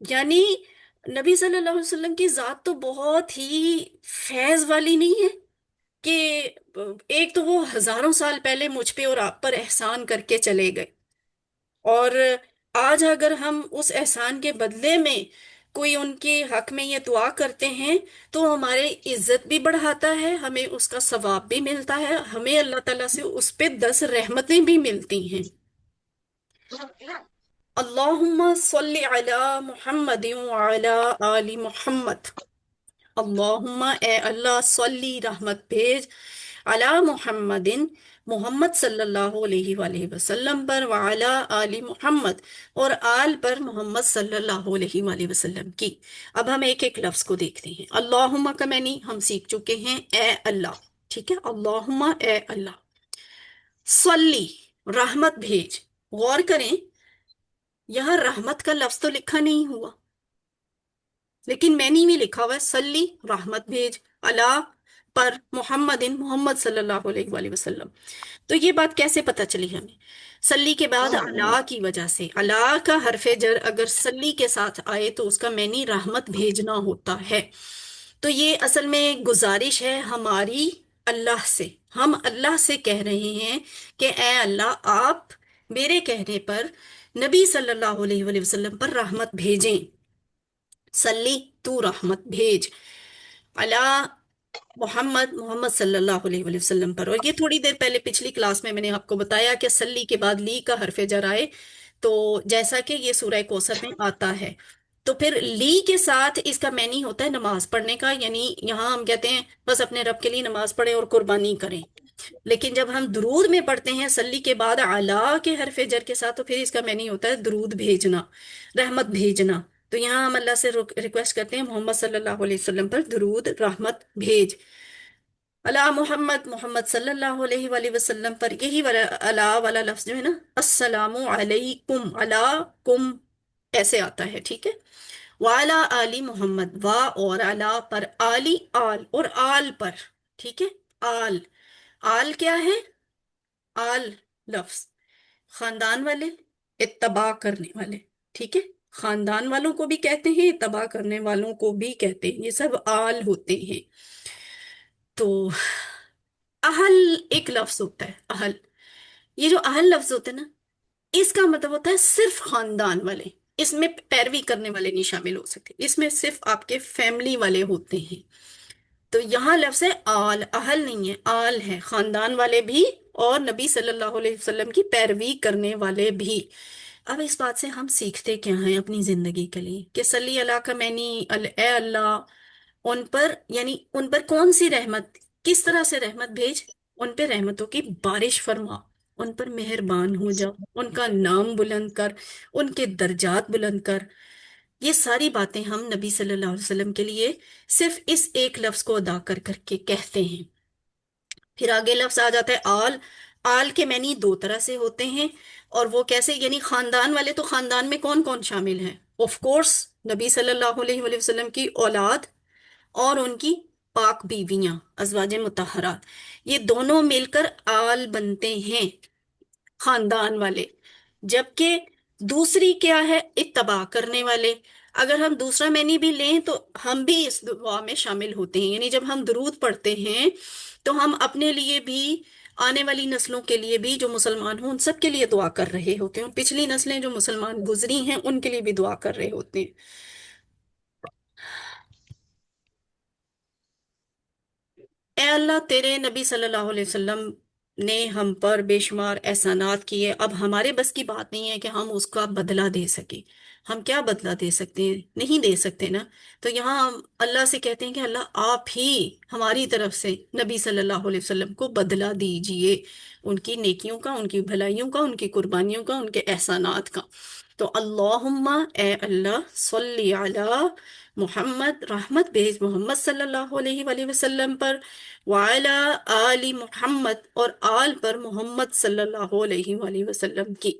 یعنی نبی صلی اللہ علیہ وسلم کی ذات تو بہت ہی فیض والی نہیں ہے کہ ایک تو وہ ہزاروں سال پہلے مجھ پہ اور آپ پر احسان کر کے چلے گئے، اور آج اگر ہم اس احسان کے بدلے میں کوئی ان کے حق میں یہ دعا کرتے ہیں تو ہمارے عزت بھی بڑھاتا ہے، ہمیں اس کا ثواب بھی ملتا ہے، ہمیں اللہ تعالیٰ سے اس پہ 10 رحمتیں بھی ملتی ہیں۔ اللہم صلی علی محمد وعلی آل محمد، اللہم اے اللہ صلی رحمت بھیج، علی محمد محمد صلی اللہ علیہ وآلہ وسلم پر، وعلی آل محمد اور آل پر محمد صلی اللہ علیہ وآلہ وسلم کی۔ اب ہم ایک ایک لفظ کو دیکھتے ہیں۔ اللہم کا معنی ہم سیکھ چکے ہیں، اے اللہ، ٹھیک ہے، اللہم اے اللہ، صلی رحمت بھیج۔ غور کریں، یہاں رحمت کا لفظ تو لکھا نہیں ہوا، لیکن میں نے بھی لکھا ہوا ہے صلی رحمت بھیج، اللہ پر محمد محمد صلی اللہ علیہ وآلہ وسلم۔ تو یہ بات کیسے پتہ چلی ہمیں؟ صلی کے بعد اللہ کی وجہ سے، اللہ کا حرف جر اگر صلی کے ساتھ آئے تو اس کا معنی رحمت بھیجنا ہوتا ہے۔ تو یہ اصل میں گزارش ہے ہماری اللہ سے، ہم اللہ سے کہہ رہے ہیں کہ اے اللہ، آپ میرے کہنے پر نبی صلی اللہ علیہ وآلہ وسلم پر رحمت بھیجیں، صلی تو رحمت بھیج، اللہ محمد محمد صلی اللہ علیہ وآلہ وسلم پر۔ اور یہ تھوڑی دیر پہلے پچھلی کلاس میں نے آپ کو بتایا کہ صلی کے بعد لی کا حرف جر آئے تو جیسا کہ یہ سورہ کوثر میں آتا ہے، تو پھر لی کے ساتھ اس کا معنی ہوتا ہے نماز پڑھنے کا، یعنی یہاں ہم کہتے ہیں بس اپنے رب کے لیے نماز پڑھیں اور قربانی کریں، لیکن جب ہم درود میں پڑھتے ہیں صلی کے بعد اعلیٰ کے حرف جر کے ساتھ تو پھر اس کا معنی ہوتا ہے درود بھیجنا، رحمت بھیجنا۔ تو یہاں ہم اللہ سے ریکویسٹ کرتے ہیں محمد صلی اللہ علیہ وسلم پر درود رحمت بھیج، اللہ محمد محمد صلی اللہ علیہ وآلہ وسلم پر۔ یہی والا اللہ والا لفظ جو ہے نا، السلام علیکم، علیکم ایسے آتا ہے، ٹھیک ہے، وعلی آل محمد، وا اور علی پر، آلی آل اور آل پر، ٹھیک ہے، آل، آل کیا ہے؟ آل لفظ خاندان والے، اتباع کرنے والے، ٹھیک ہے، خاندان والوں کو بھی کہتے ہیں، اتباع کرنے والوں کو بھی کہتے ہیں، یہ سب آل ہوتے ہیں۔ تو اہل ایک لفظ ہوتا ہے، اہل، یہ جو اہل لفظ ہوتا ہے نا، اس کا مطلب ہوتا ہے صرف خاندان والے، اس میں پیروی کرنے والے نہیں شامل ہو سکتے، اس میں صرف آپ کے فیملی والے ہوتے ہیں۔ تو یہاں لفظ ہے آل، اہل نہیں ہے، آل ہے، خاندان والے بھی اور نبی صلی اللہ علیہ وسلم کی پیروی کرنے والے بھی۔ اب اس بات سے ہم سیکھتے کیا ہیں اپنی زندگی کے لیے کہ صلی اللہ کا معنی اے اللہ، ان پر یعنی ان پر کون سی رحمت، کس طرح سے رحمت بھیج، ان پہ رحمتوں کی بارش فرما، ان پر مہربان ہو جا، ان کا نام بلند کر، ان کے درجات بلند کر۔ یہ ساری باتیں ہم نبی صلی اللہ علیہ وسلم کے لیے صرف اس ایک لفظ کو ادا کر کر کے کہتے ہیں۔ پھر آگے لفظ آ جاتا ہے آل، آل کے معنی دو طرح سے ہوتے ہیں، اور وہ کیسے؟ یعنی خاندان والے، تو خاندان میں کون کون شامل ہیں؟ آف کورس نبی صلی اللہ علیہ وآلہ وسلم کی اولاد اور ان کی پاک بیویاں، ازواج مطہرات، یہ دونوں مل کر آل بنتے ہیں، خاندان والے۔ جبکہ دوسری کیا ہے؟ اتباع کرنے والے۔ اگر ہم دوسرا معنی بھی لیں تو ہم بھی اس دعا میں شامل ہوتے ہیں، یعنی جب ہم درود پڑھتے ہیں تو ہم اپنے لیے بھی، آنے والی نسلوں کے لیے بھی جو مسلمان ہوں ان سب کے لیے دعا کر رہے ہوتے ہیں، پچھلی نسلیں جو مسلمان گزری ہیں ان کے لیے بھی دعا کر رہے ہوتے ہیں۔ اے اللہ، تیرے نبی صلی اللہ علیہ وسلم نے ہم پر بے شمار احسانات کیے، اب ہمارے بس کی بات نہیں ہے کہ ہم اس کا بدلہ دے سکیں۔ ہم کیا بدلہ دے سکتے ہیں؟ نہیں دے سکتے نا۔ تو یہاں ہم اللہ سے کہتے ہیں کہ اللہ آپ ہی ہماری طرف سے نبی صلی اللہ علیہ وسلم کو بدلہ دیجئے، ان کی نیکیوں کا، ان کی بھلائیوں کا، ان کی قربانیوں کا، ان کے احسانات کا۔ تو اللہم اے اللہ، صلی علی محمد، رحمت بھیج محمد صلی اللہ علیہ وآلہ وسلم پر، وعلی آل محمد اور آل پر محمد صلی اللہ علیہ وآلہ وسلم کی۔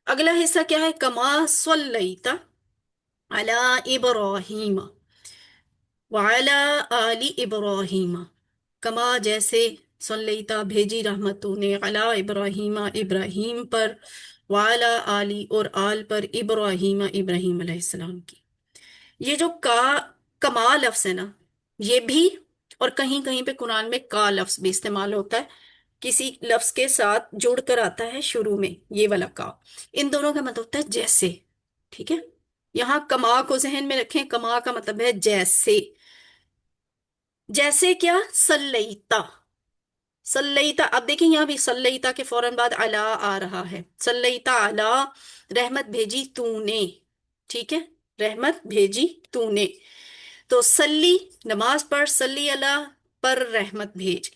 اگلا حصہ کیا ہے؟ کما صلیت علی ابراہیم وعلی آل ابراہیم، کما جیسے، صلیتا بھیجی رحمتوں نے، علی ابراہیم ابراہیم پر، وعلی آل اور آل پر، ابراہیم ابراہیم علیہ السلام کی۔ یہ جو کما لفظ ہے نا، یہ بھی، اور کہیں کہیں پہ قرآن میں کا لفظ بھی استعمال ہوتا ہے، کسی لفظ کے ساتھ جڑ کر آتا ہے شروع میں، یہ والا کا، ان دونوں کا مطلب ہوتا ہے جیسے، ٹھیک ہے؟ یہاں کما کو ذہن میں رکھیں، کما کا مطلب ہے جیسے، جیسے کیا؟ سلیتا، سلیتا، اب دیکھیں یہاں بھی سلیتا کے فوراً بعد علا آ رہا ہے، سلیتا علا، رحمت بھیجی تو نے، ٹھیک ہے؟ رحمت بھیجی تو نے، تو سلی نماز پڑھ، سلی اللہ پر رحمت بھیج،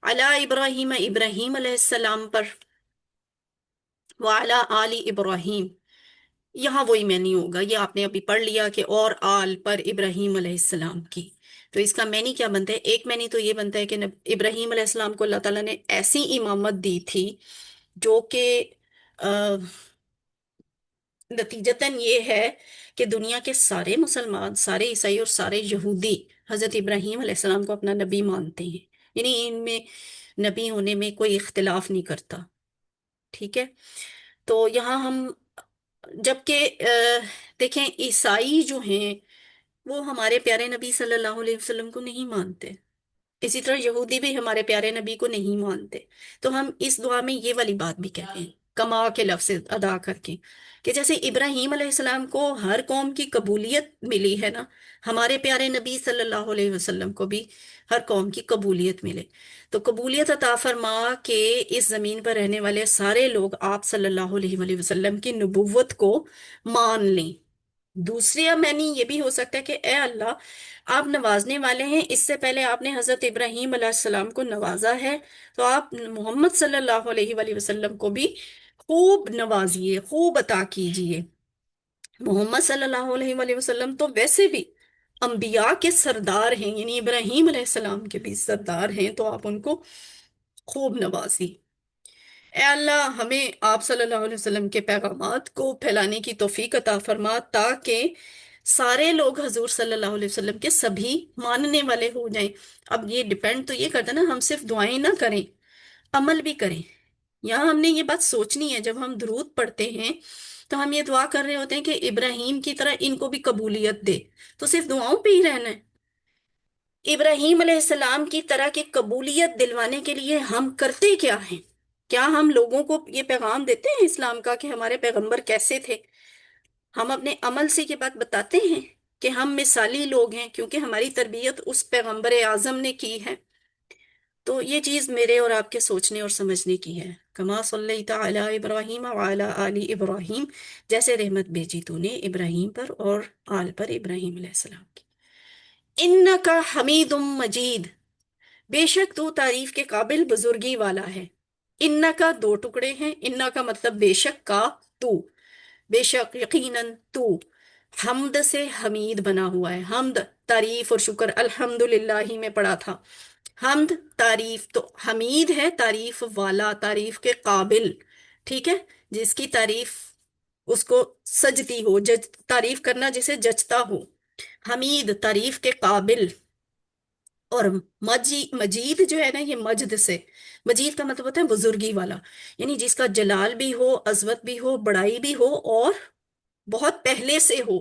علی ابراہیم ابراہیم علیہ السلام پر، وعلی آل ابراہیم، یہاں وہی معنی ہوگا، یہ آپ نے ابھی پڑھ لیا کہ اور آل پر ابراہیم علیہ السلام کی، تو اس کا معنی کیا بنتا ہے؟ ایک معنی تو یہ بنتا ہے کہ ابراہیم علیہ السلام کو اللہ تعالیٰ نے ایسی امامت دی تھی جو کہ نتیجتاً یہ ہے کہ دنیا کے سارے مسلمان، سارے عیسائی اور سارے یہودی حضرت ابراہیم علیہ السلام کو اپنا نبی مانتے ہیں، یعنی ان میں نبی ہونے میں کوئی اختلاف نہیں کرتا، ٹھیک ہے؟ تو یہاں ہم، جبکہ دیکھیں عیسائی جو ہیں وہ ہمارے پیارے نبی صلی اللہ علیہ وسلم کو نہیں مانتے، اسی طرح یہودی بھی ہمارے پیارے نبی کو نہیں مانتے، تو ہم اس دعا میں یہ والی بات بھی کہتے ہیں کما کے لفظ ادا کر کے، کہ جیسے ابراہیم علیہ السلام کو ہر قوم کی قبولیت ملی ہے نا، ہمارے پیارے نبی صلی اللہ علیہ وسلم کو بھی ہر قوم کی قبولیت ملے، تو قبولیت عطا فرما کے اس زمین پر رہنے والے سارے لوگ آپ صلی اللہ علیہ وآلہ وسلم کی نبوت کو مان لیں۔ دوسری معنی یہ بھی ہو سکتا ہے کہ اے اللہ، آپ نوازنے والے ہیں، اس سے پہلے آپ نے حضرت ابراہیم علیہ السلام کو نوازا ہے، تو آپ محمد صلی اللہ علیہ وآلہ وسلم کو بھی خوب نوازیے، خوب عطا کیجئے۔ محمد صلی اللہ علیہ وآلہ وسلم تو ویسے بھی انبیاء کے سردار ہیں، یعنی ابراہیم علیہ السلام کے بھی سردار ہیں، تو آپ ان کو خوب نوازی۔ اے اللہ، ہمیں آپ صلی اللہ علیہ وسلم کے پیغامات کو پھیلانے کی توفیق عطا فرما، تاکہ سارے لوگ حضور صلی اللہ علیہ وسلم کے سبھی ماننے والے ہو جائیں۔ اب یہ ڈیپینڈ تو یہ کرتا ہے نا، ہم صرف دعائیں نہ کریں، عمل بھی کریں۔ یہاں ہم نے یہ بات سوچنی ہے، جب ہم درود پڑھتے ہیں تو ہم یہ دعا کر رہے ہوتے ہیں کہ ابراہیم کی طرح ان کو بھی قبولیت دے، تو صرف دعاؤں پہ ہی رہنا ہے؟ ابراہیم علیہ السلام کی طرح کی قبولیت دلوانے کے لیے ہم کرتے کیا ہیں؟ کیا ہم لوگوں کو یہ پیغام دیتے ہیں اسلام کا کہ ہمارے پیغمبر کیسے تھے؟ ہم اپنے عمل سے یہ بات بتاتے ہیں کہ ہم مثالی لوگ ہیں کیونکہ ہماری تربیت اس پیغمبر اعظم نے کی ہے؟ تو یہ چیز میرے اور آپ کے سوچنے اور سمجھنے کی ہے۔ کما صلیت علی ابراہیم وعلی آل ابراہیم، جیسے رحمت بھیجی تو نے ابراہیم پر اور آل پر ابراہیم علیہ السلام کی۔ انکا حمید مجید، بے شک تو تعریف کے قابل بزرگی والا ہے۔ ان کا دو ٹکڑے ہیں، ان کا مطلب بے شک کا تو، بے شک یقیناً تو حمد سے حمید بنا ہوا ہے۔ حمد تعریف اور شکر، الحمدللہ ہی میں پڑھا تھا، حمد تعریف، تو حمید ہے تعریف والا، تعریف کے قابل، ٹھیک ہے؟ جس کی تعریف اس کو سجتی ہو، تعریف کرنا جسے جچتا ہو، حمید تعریف کے قابل۔ اور مجید جو ہے نا، یہ مجد سے، مجید کا مطلب ہوتا ہے بزرگی والا، یعنی جس کا جلال بھی ہو، عظمت بھی ہو، بڑائی بھی ہو، اور بہت پہلے سے ہو،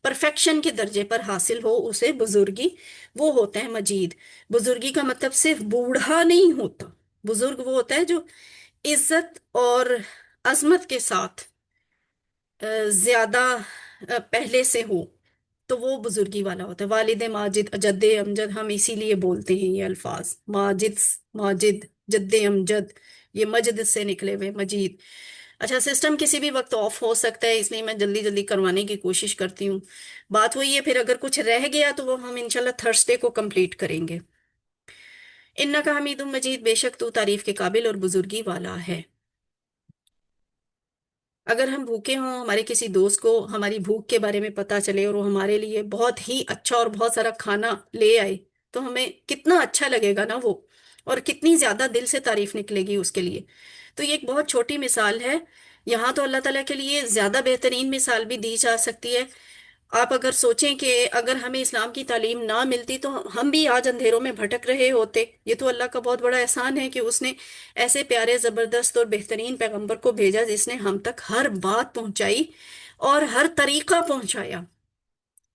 پرفیکشن کے درجے پر حاصل ہو اسے بزرگی، وہ ہوتا ہے مجید۔ بزرگی کا مطلب صرف بوڑھا نہیں ہوتا، بزرگ وہ ہوتا ہے جو عزت اور عظمت کے ساتھ زیادہ پہلے سے ہو، تو وہ بزرگی والا ہوتا ہے۔ والد ماجد، جد امجد، ہم اسی لیے بولتے ہیں یہ الفاظ، ماجد، ماجد، جد امجد، یہ مجد سے نکلے ہوئے، مجید۔ اچھا، سسٹم کسی بھی وقت آف ہو سکتا ہے، اس لیے میں جلدی جلدی کروانے کی کوشش کرتی ہوں۔ بات وہی ہے، پھر اگر کچھ رہ گیا تو وہ ہم انشاءاللہ تھرسڈے کو کمپلیٹ کریں گے۔ انکا حمید مجید، بے شک تو تعریف کے قابل اور بزرگی والا ہے۔ اگر ہم بھوکے ہوں، ہمارے کسی دوست کو ہماری بھوک کے بارے میں پتا چلے اور وہ ہمارے لیے بہت ہی اچھا اور بہت سارا کھانا لے آئے، تو ہمیں کتنا اچھا لگے گا نا وہ، اور کتنی زیادہ دل سے تعریف نکلے گی اس کے لیے۔ تو یہ ایک بہت چھوٹی مثال ہے، یہاں تو اللہ تعالیٰ کے لیے زیادہ بہترین مثال بھی دی جا سکتی ہے۔ آپ اگر سوچیں کہ اگر ہمیں اسلام کی تعلیم نہ ملتی تو ہم بھی آج اندھیروں میں بھٹک رہے ہوتے، یہ تو اللہ کا بہت بڑا احسان ہے کہ اس نے ایسے پیارے، زبردست اور بہترین پیغمبر کو بھیجا جس نے ہم تک ہر بات پہنچائی اور ہر طریقہ پہنچایا۔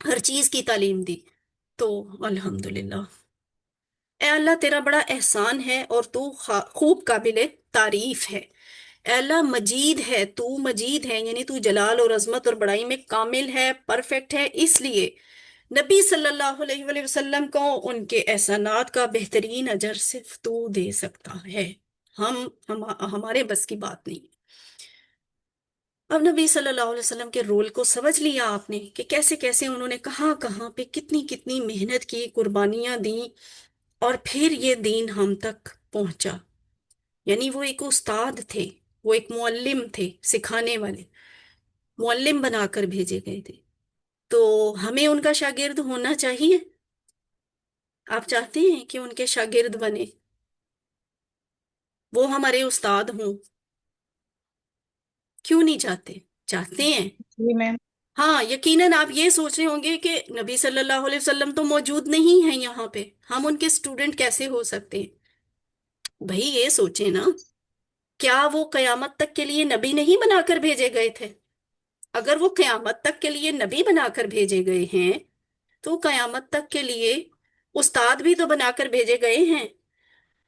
ہر چیز کی تعلیم دی. تو الحمدللہ. اے اللہ تیرا بڑا احسان ہے اور تو خوب قابل تعریف ہے. اے اللہ مجید ہے، تو مجید ہے، یعنی تو جلال اور عظمت اور بڑائی میں کامل ہے، پرفیکٹ ہے. اس لیے نبی صلی اللہ علیہ وآلہ وسلم کو ان کے احسانات کا بہترین اجر صرف تو دے سکتا ہے. ہمارے بس کی بات نہیں. اب نبی صلی اللہ علیہ وسلم کے رول کو سمجھ لیا آپ نے کہ کیسے کیسے انہوں نے کہاں کہاں پہ کتنی کتنی محنت کی، قربانیاں دیں، اور پھر یہ دین ہم تک پہنچا. یعنی وہ ایک استاد تھے، وہ ایک معلم تھے، سکھانے والے معلم بنا کر بھیجے گئے تھے. تو ہمیں ان کا شاگرد ہونا چاہیے. آپ چاہتے ہیں کہ ان کے شاگرد بنے، وہ ہمارے استاد ہوں؟ کیوں نہیں چاہتے؟ چاہتے ہیں. جی میم. ہاں یقیناً آپ یہ سوچ رہے ہوں گے کہ نبی صلی اللہ علیہ وسلم تو موجود نہیں ہیں یہاں پہ، ہم ان کے اسٹوڈنٹ کیسے ہو سکتے ہیں؟ بھائی یہ سوچیں نا، کیا وہ قیامت تک کے لیے نبی نہیں بنا کر بھیجے گئے تھے؟ اگر وہ قیامت تک کے لیے نبی بنا کر بھیجے گئے ہیں تو قیامت تک کے لیے استاد بھی تو بنا کر بھیجے گئے ہیں.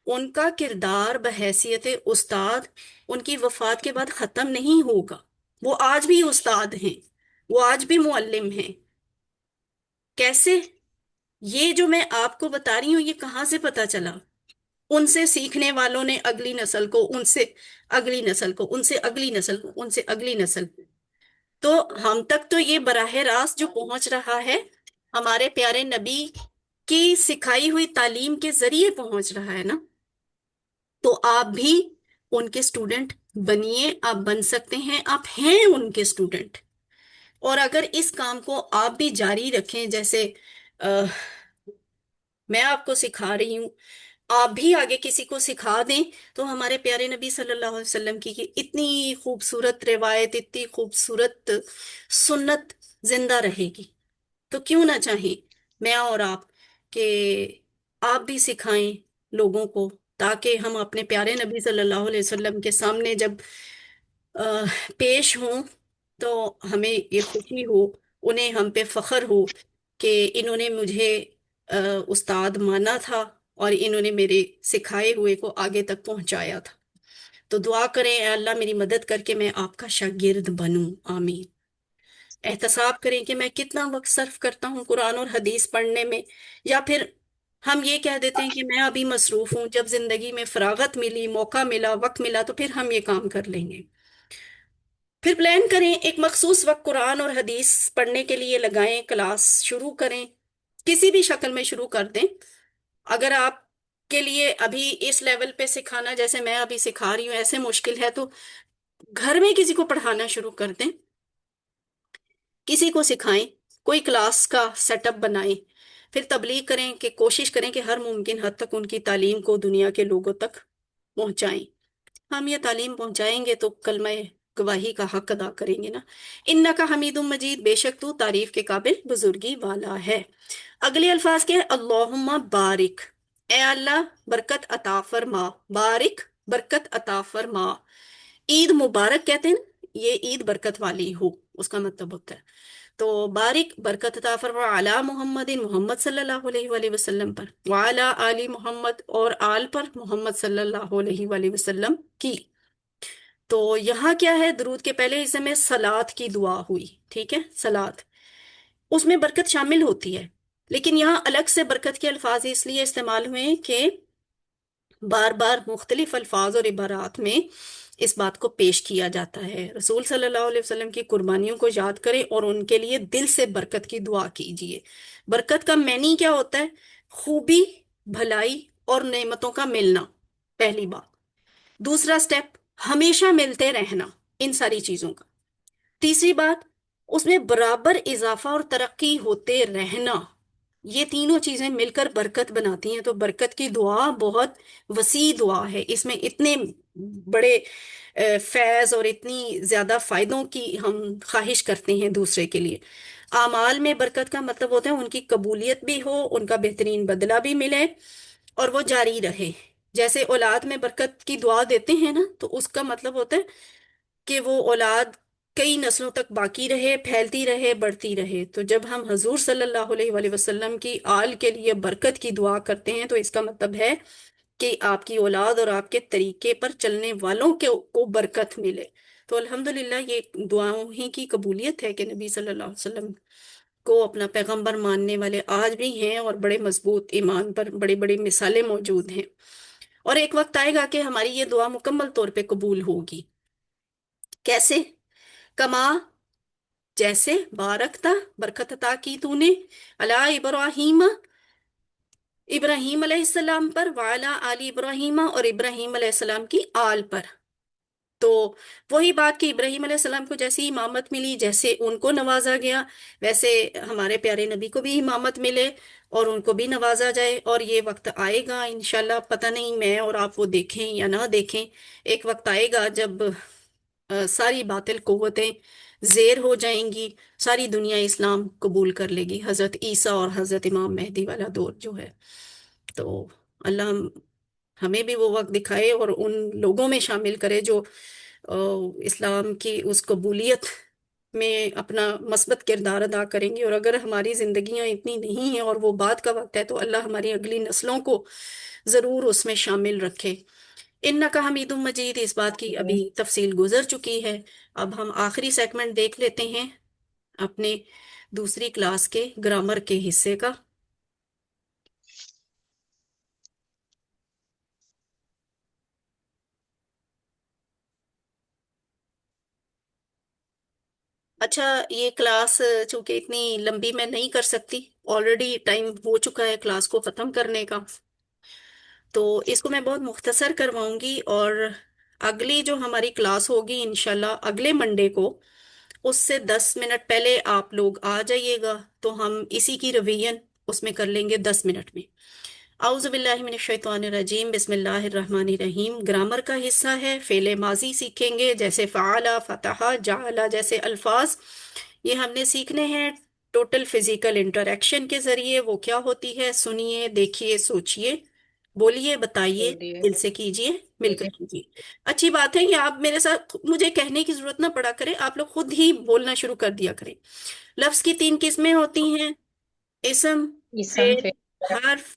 ان کا کردار بحیثیت استاد ان کی وفات کے بعد ختم نہیں ہوگا. وہ آج بھی استاد ہیں، وہ آج بھی معلم ہیں. کیسے؟ یہ جو میں آپ کو بتا رہی ہوں یہ کہاں سے پتا چلا؟ ان سے سیکھنے والوں نے اگلی نسل کو، ان سے اگلی نسل کو، ان سے اگلی نسل کو، ان سے اگلی نسل کو. تو ہم تک تو یہ براہ راست جو پہنچ رہا ہے ہمارے پیارے نبی کی سکھائی ہوئی تعلیم کے ذریعے پہنچ رہا ہے نا. تو آپ بھی ان کے اسٹوڈنٹ بنیے، آپ بن سکتے ہیں، آپ ہیں ان کے اسٹوڈنٹ. اور اگر اس کام کو آپ بھی جاری رکھیں، جیسے میں آپ کو سکھا رہی ہوں، آپ بھی آگے کسی کو سکھا دیں، تو ہمارے پیارے نبی صلی اللہ علیہ وسلم کی اتنی خوبصورت روایت، اتنی خوبصورت سنت زندہ رہے گی. تو کیوں نہ چاہیں میں اور آپ کہ آپ بھی سکھائیں لوگوں کو، تاکہ ہم اپنے پیارے نبی صلی اللہ علیہ وسلم کے سامنے جب پیش ہوں تو ہمیں یہ خوشی ہو، انہیں ہم پہ فخر ہو کہ انہوں نے مجھے استاد مانا تھا اور انہوں نے میرے سکھائے ہوئے کو آگے تک پہنچایا تھا. تو دعا کریں اے اللہ میری مدد کر کے میں آپ کا شاگرد بنوں. آمین. احتساب کریں کہ میں کتنا وقت صرف کرتا ہوں قرآن اور حدیث پڑھنے میں، یا پھر ہم یہ کہہ دیتے ہیں کہ میں ابھی مصروف ہوں، جب زندگی میں فراغت ملی، موقع ملا، وقت ملا تو پھر ہم یہ کام کر لیں گے. پھر پلان کریں، ایک مخصوص وقت قرآن اور حدیث پڑھنے کے لیے لگائیں، کلاس شروع کریں، کسی بھی شکل میں شروع کر دیں. اگر آپ کے لیے ابھی اس لیول پہ سکھانا جیسے میں ابھی سکھا رہی ہوں ایسے مشکل ہے تو گھر میں کسی کو پڑھانا شروع کر دیں، کسی کو سکھائیں، کوئی کلاس کا سیٹ اپ بنائیں. پھر تبلیغ کریں کہ کوشش کریں کہ ہر ممکن حد تک ان کی تعلیم کو دنیا کے لوگوں تک پہنچائیں. ہم یہ تعلیم پہنچائیں گے تو کلمہ گواہی کا حق ادا کریں گے نا. انکا حمید مجید، بے شک تو تعریف کے قابل بزرگی والا ہے. اگلے الفاظ کے اللہم بارک، اے اللہ برکت عطا فرما. بارک برکت عطا فرما. عید مبارک کہتے ہیں نا، یہ عید برکت والی ہو اس کا مطلب ہوتا ہے. تو بارک برکت عطا فرما علی محمد، محمد صلی اللہ علیہ وآلہ وسلم پر، وعلی آل محمد اور آل پر محمد صلی اللہ علیہ وآلہ وسلم کی. تو یہاں کیا ہے، درود کے پہلے حصے میں صلات کی دعا ہوئی، ٹھیک ہے، صلات اس میں برکت شامل ہوتی ہے، لیکن یہاں الگ سے برکت کے الفاظ اس لیے استعمال ہوئے ہیں کہ بار بار مختلف الفاظ اور عبارات میں اس بات کو پیش کیا جاتا ہے. رسول صلی اللہ علیہ وسلم کی قربانیوں کو یاد کریں اور ان کے لیے دل سے برکت کی دعا کیجیے. برکت کا معنی کیا ہوتا ہے؟ خوبی، بھلائی اور نعمتوں کا ملنا، پہلی بات. دوسرا سٹیپ، ہمیشہ ملتے رہنا ان ساری چیزوں کا. تیسری بات، اس میں برابر اضافہ اور ترقی ہوتے رہنا. یہ تینوں چیزیں مل کر برکت بناتی ہیں. تو برکت کی دعا بہت وسیع دعا ہے، اس میں اتنے بڑے فیض اور اتنی زیادہ فائدوں کی ہم خواہش کرتے ہیں دوسرے کے لیے. اعمال میں برکت کا مطلب ہوتا ہے ان کی قبولیت بھی ہو، ان کا بہترین بدلہ بھی ملے اور وہ جاری رہے. جیسے اولاد میں برکت کی دعا دیتے ہیں نا، تو اس کا مطلب ہوتا ہے کہ وہ اولاد کئی نسلوں تک باقی رہے، پھیلتی رہے، بڑھتی رہے۔ تو جب ہم حضور صلی اللہ علیہ وآلہ وسلم کی آل کے لیے برکت کی دعا کرتے ہیں تو اس کا مطلب ہے کہ آپ کی اولاد اور آپ کے طریقے پر چلنے والوں کو برکت ملے۔ تو الحمدللہ یہ دعاؤں ہی کی قبولیت ہے کہ نبی صلی اللہ علیہ وسلم کو اپنا پیغمبر ماننے والے آج بھی ہیں، اور بڑے مضبوط ایمان پر بڑی بڑی مثالیں موجود ہیں۔ اور ایک وقت آئے گا کہ ہماری یہ دعا مکمل طور پہ قبول ہوگی۔ کیسے؟ کما، جیسے بارکتا، برکت عطا کی تو نے، علی ابراہیم، ابراہیم علیہ السلام پر، وعلی آل ابراہیم، اور ابراہیم علیہ السلام کی آل پر۔ تو وہی بات کہ ابراہیم علیہ السلام کو جیسی امامت ملی، جیسے ان کو نوازا گیا، ویسے ہمارے پیارے نبی کو بھی امامت ملے اور ان کو بھی نوازا جائے۔ اور یہ وقت آئے گا انشاءاللہ، پتہ نہیں میں اور آپ وہ دیکھیں یا نہ دیکھیں، ایک وقت آئے گا جب ساری باطل قوتیں زیر ہو جائیں گی، ساری دنیا اسلام قبول کر لے گی، حضرت عیسیٰ اور حضرت امام مہدی والا دور جو ہے۔ تو اللہ ہمیں بھی وہ وقت دکھائے اور ان لوگوں میں شامل کرے جو اسلام کی اس قبولیت میں اپنا مثبت کردار ادا کریں گے۔ اور اگر ہماری زندگیاں اتنی نہیں ہیں اور وہ بعد کا وقت ہے تو اللہ ہماری اگلی نسلوں کو ضرور اس میں شامل رکھے۔ انکا حمید مجید، اس بات کی ابھی تفصیل گزر چکی ہے۔ اب ہم آخری سیگمنٹ دیکھ لیتے ہیں اپنے دوسری کلاس کے گرامر کے حصے کا۔ اچھا، یہ کلاس چونکہ اتنی لمبی میں نہیں کر سکتی، آلریڈی ٹائم ہو چکا ہے کلاس کو ختم کرنے کا، تو اس کو میں بہت مختصر کرواؤں گی۔ اور اگلی جو ہماری کلاس ہوگی انشاءاللہ اگلے منڈے کو، اس سے 10 منٹ پہلے آپ لوگ آ جائیے گا، تو ہم اسی کی ریویژن اس میں کر لیں گے 10 منٹ میں۔ اعوذ باللہ من الشیطان الرجیم، بسم اللہ الرحمن الرحیم۔ گرامر کا حصہ ہے، فعل ماضی سیکھیں گے، جیسے فعل، فتح، جعل جیسے الفاظ یہ ہم نے سیکھنے ہیں ٹوٹل فزیکل انٹریکشن کے ذریعے۔ وہ کیا ہوتی ہے؟ سنیے، دیکھیے، سوچیے، بولیے، بتائیے، بولیے دل سے کیجیے، مل کر کیجیے۔ اچھی بات ہے کہ آپ میرے ساتھ مجھے کہنے کی ضرورت نہ پڑا کرے، آپ لوگ خود ہی بولنا شروع کر دیا کریں۔ لفظ کی 3 قسمیں ہوتی ہیں: اسم، اسم فعل، حرف۔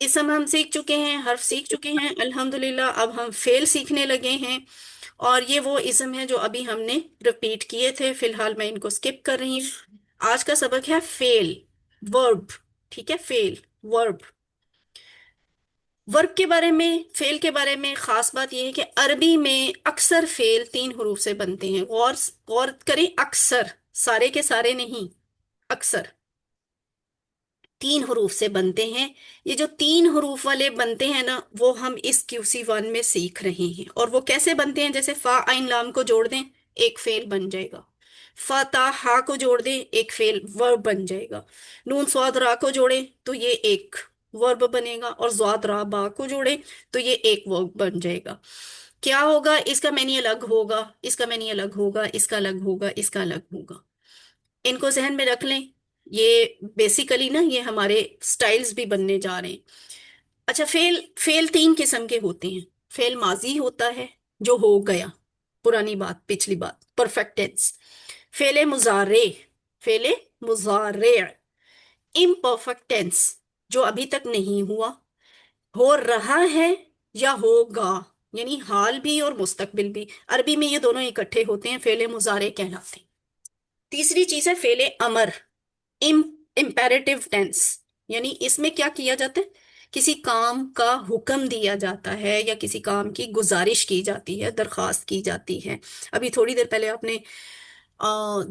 اسم ہم سیکھ چکے ہیں، حرف سیکھ چکے ہیں الحمدللہ، اب ہم فعل سیکھنے لگے ہیں، اور یہ وہ اسم ہیں جو ابھی ہم نے ریپیٹ کیے تھے۔ فی الحال میں ان کو سکپ کر رہی ہوں۔ آج کا سبق ہے فعل، ورب، ٹھیک ہے، فعل، ورب۔ ورب کے بارے میں، فعل کے بارے میں خاص بات یہ ہے کہ عربی میں اکثر فعل 3 حروف سے بنتے ہیں۔ غور کریں، اکثر، سارے کے سارے نہیں، اکثر 3 حروف سے بنتے ہیں۔ یہ جو 3 حروف والے بنتے ہیں نا، وہ ہم اس QC1 میں سیکھ رہے ہیں۔ اور وہ کیسے بنتے ہیں؟ جیسے فا عین لام کو جوڑ دیں، ایک فعل بن جائے گا۔ فا تا ہا کو جوڑ دیں، ایک فعل ورب بن جائے گا۔ نون صاد را کو جوڑیں تو یہ ایک ورب بنے گا، اور زاد را با کو جوڑیں تو یہ ایک ورب بن جائے گا۔ کیا ہوگا؟ اس کا معنی الگ ہوگا، اس کا معنی الگ ہوگا، اس کا الگ ہوگا، اس کا الگ ہوگا۔ ان کو ذہن میں رکھ لیں۔ یہ بیسیکلی نا یہ ہمارے سٹائلز بھی بننے جا رہے ہیں۔ اچھا، فعل 3 قسم کے ہوتے ہیں۔ فعل ماضی ہوتا ہے جو ہو گیا، پرانی بات، پچھلی بات، پرفیکٹ ٹینس۔ فعل مضارع، فعل مضارع، امپرفیکٹ ٹینس جو ابھی تک نہیں ہوا، ہو رہا ہے یا ہوگا، یعنی حال بھی اور مستقبل بھی۔ عربی میں یہ دونوں اکٹھے ہوتے ہیں، فعل مضارع کہلاتے ہیں۔ تیسری چیز ہے فعل امر، امپیریٹیو ٹینس، یعنی اس میں کیا کیا جاتا ہے؟ کسی کام کا حکم دیا جاتا ہے یا کسی کام کی گزارش کی جاتی ہے، درخواست کی جاتی ہے۔ ابھی تھوڑی دیر پہلے آپ نے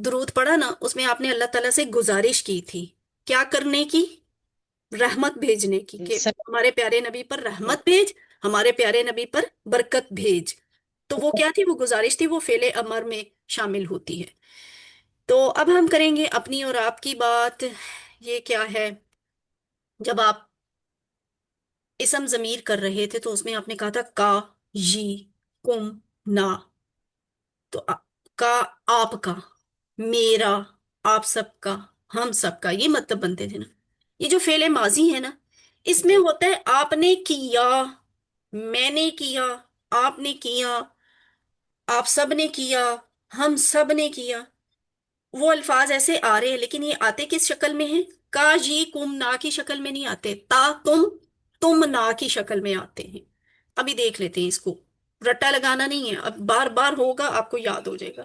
درود پڑھا نا، اس میں آپ نے اللہ تعالیٰ سے گزارش کی تھی کیا کرنے کی؟ رحمت بھیجنے کی، کہ ہمارے پیارے نبی پر رحمت بھیج، ہمارے پیارے نبی پر برکت بھیج۔ تو وہ کیا تھی؟ وہ گزارش تھی، وہ فعل امر میں شامل ہوتی ہے۔ تو اب ہم کریں گے اپنی اور آپ کی بات۔ یہ کیا ہے؟ جب آپ اسم ضمیر کر رہے تھے تو اس میں آپ نے کہا تھا کا، یی، کم، نا۔ تو کا آپ کا، میرا، آپ سب کا، ہم سب کا، یہ مطلب بنتے تھے نا۔ یہ جو فعل ماضی ہے نا، اس میں ہوتا ہے آپ نے کیا، میں نے کیا، آپ نے کیا، آپ سب نے کیا، ہم سب نے کیا. وہ الفاظ ایسے آ رہے ہیں لیکن یہ آتے کس شکل میں ہیں؟ کا جی کم نا کی شکل میں نہیں آتے. تا تم نا کی شکل میں آتے ہیں. ابھی دیکھ لیتے ہیں اس کو. رٹا لگانا نہیں ہے، اب بار بار ہوگا آپ کو یاد ہو جائے گا.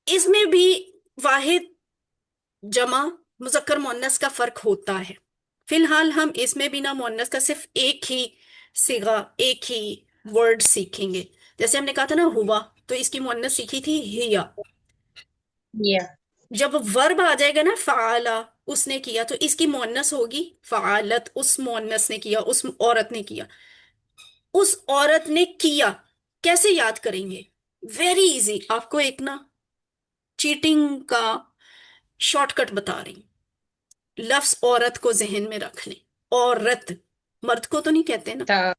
اس میں بھی واحد جمع مذکر مؤنث کا فرق ہوتا ہے. فی الحال ہم اس میں بھی نہ مؤنث کا صرف ایک ہی صیغہ، ایک ہی ورڈ سیکھیں گے. جیسے ہم نے کہا تھا نا ہوا، تو اس کی مؤنث سیکھی تھی ہیا. یا جب ورب آ جائے گا نا فعلا، اس نے کیا، تو اس کی مؤنث ہوگی فعالت. اس مؤنث نے کیا، اس عورت نے کیا. اس عورت نے کیا کیسے یاد کریں گے؟ Very easy. آپ کو ایک نا چیٹنگ کا شارٹ کٹ بتا رہی ہوں. لفظ عورت کو ذہن میں رکھ لیں. عورت، مرد کو تو نہیں کہتے نا، تا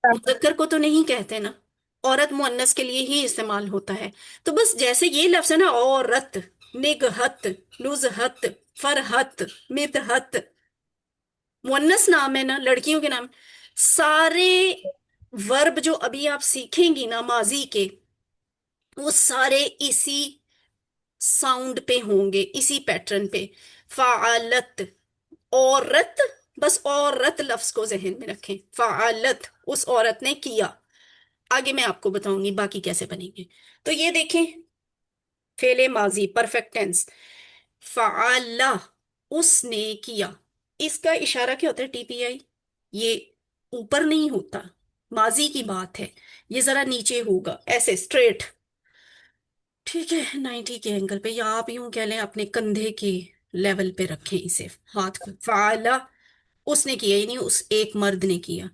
مذکر کو تو نہیں کہتے نا. عورت مؤنث کے لیے ہی استعمال ہوتا ہے. تو بس جیسے یہ لفظ ہے نا عورت، نگہت، نزہت، فرحت، مدحت، مؤنث نام ہے نا، لڑکیوں کے نام. سارے ورب جو ابھی آپ سیکھیں گی نا ماضی کے، وہ سارے اسی ساؤنڈ پہ ہوں گے، اسی پیٹرن پہ. فعالت، عورت، بس عورت لفظ کو ذہن میں رکھیں. فعالت، اس عورت نے کیا. آگے میں آپ کو بتاؤں گی باقی کیسے بنیں گے. تو یہ دیکھیں، فعل ماضی پرفیکٹ ٹینس. فعلا، اس نے کیا. اس کا اشارہ کیا ہوتا ہے؟ ٹی پی آئی. یہ اوپر نہیں ہوتا، ماضی کی بات ہے. یہ ذرا نیچے ہوگا، ایسے اسٹریٹ. ٹھیک ہے، 90 کے اینگل پہ، یا آپ یوں کہہ لیں اپنے کندھے کے لیول پہ رکھیں اسے، ہاتھ کو. فعلا، اس نے کیا، یعنی اس ایک مرد نے کیا.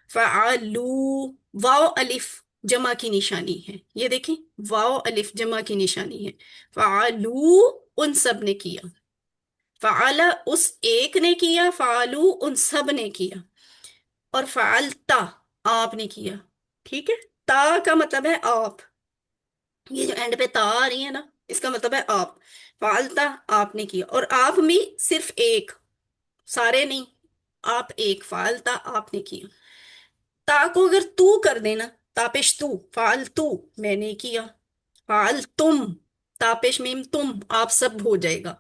فعلو، واو الف جمع کی نشانی ہے. یہ دیکھیں، واو الف جمع کی نشانی ہے. فعلو، ان سب نے کیا. فعلا، اس ایک نے کیا. فعلو، ان سب نے کیا. اور فعلتا، آپ نے کیا. ٹھیک ہے، تا کا مطلب ہے آپ. یہ جو اینڈ پہ تا آ رہی ہے نا، اس کا مطلب ہے آپ. فعلتا، آپ نے کیا. اور آپ بھی صرف ایک، سارے نہیں، آپ ایک. فعلتا، آپ نے کیا. تا کو اگر تو کر دینا، تاپش تو، فعلتو، میں نے کیا. فعلتم، تاپش میم تم، آپ سب ہو جائے گا.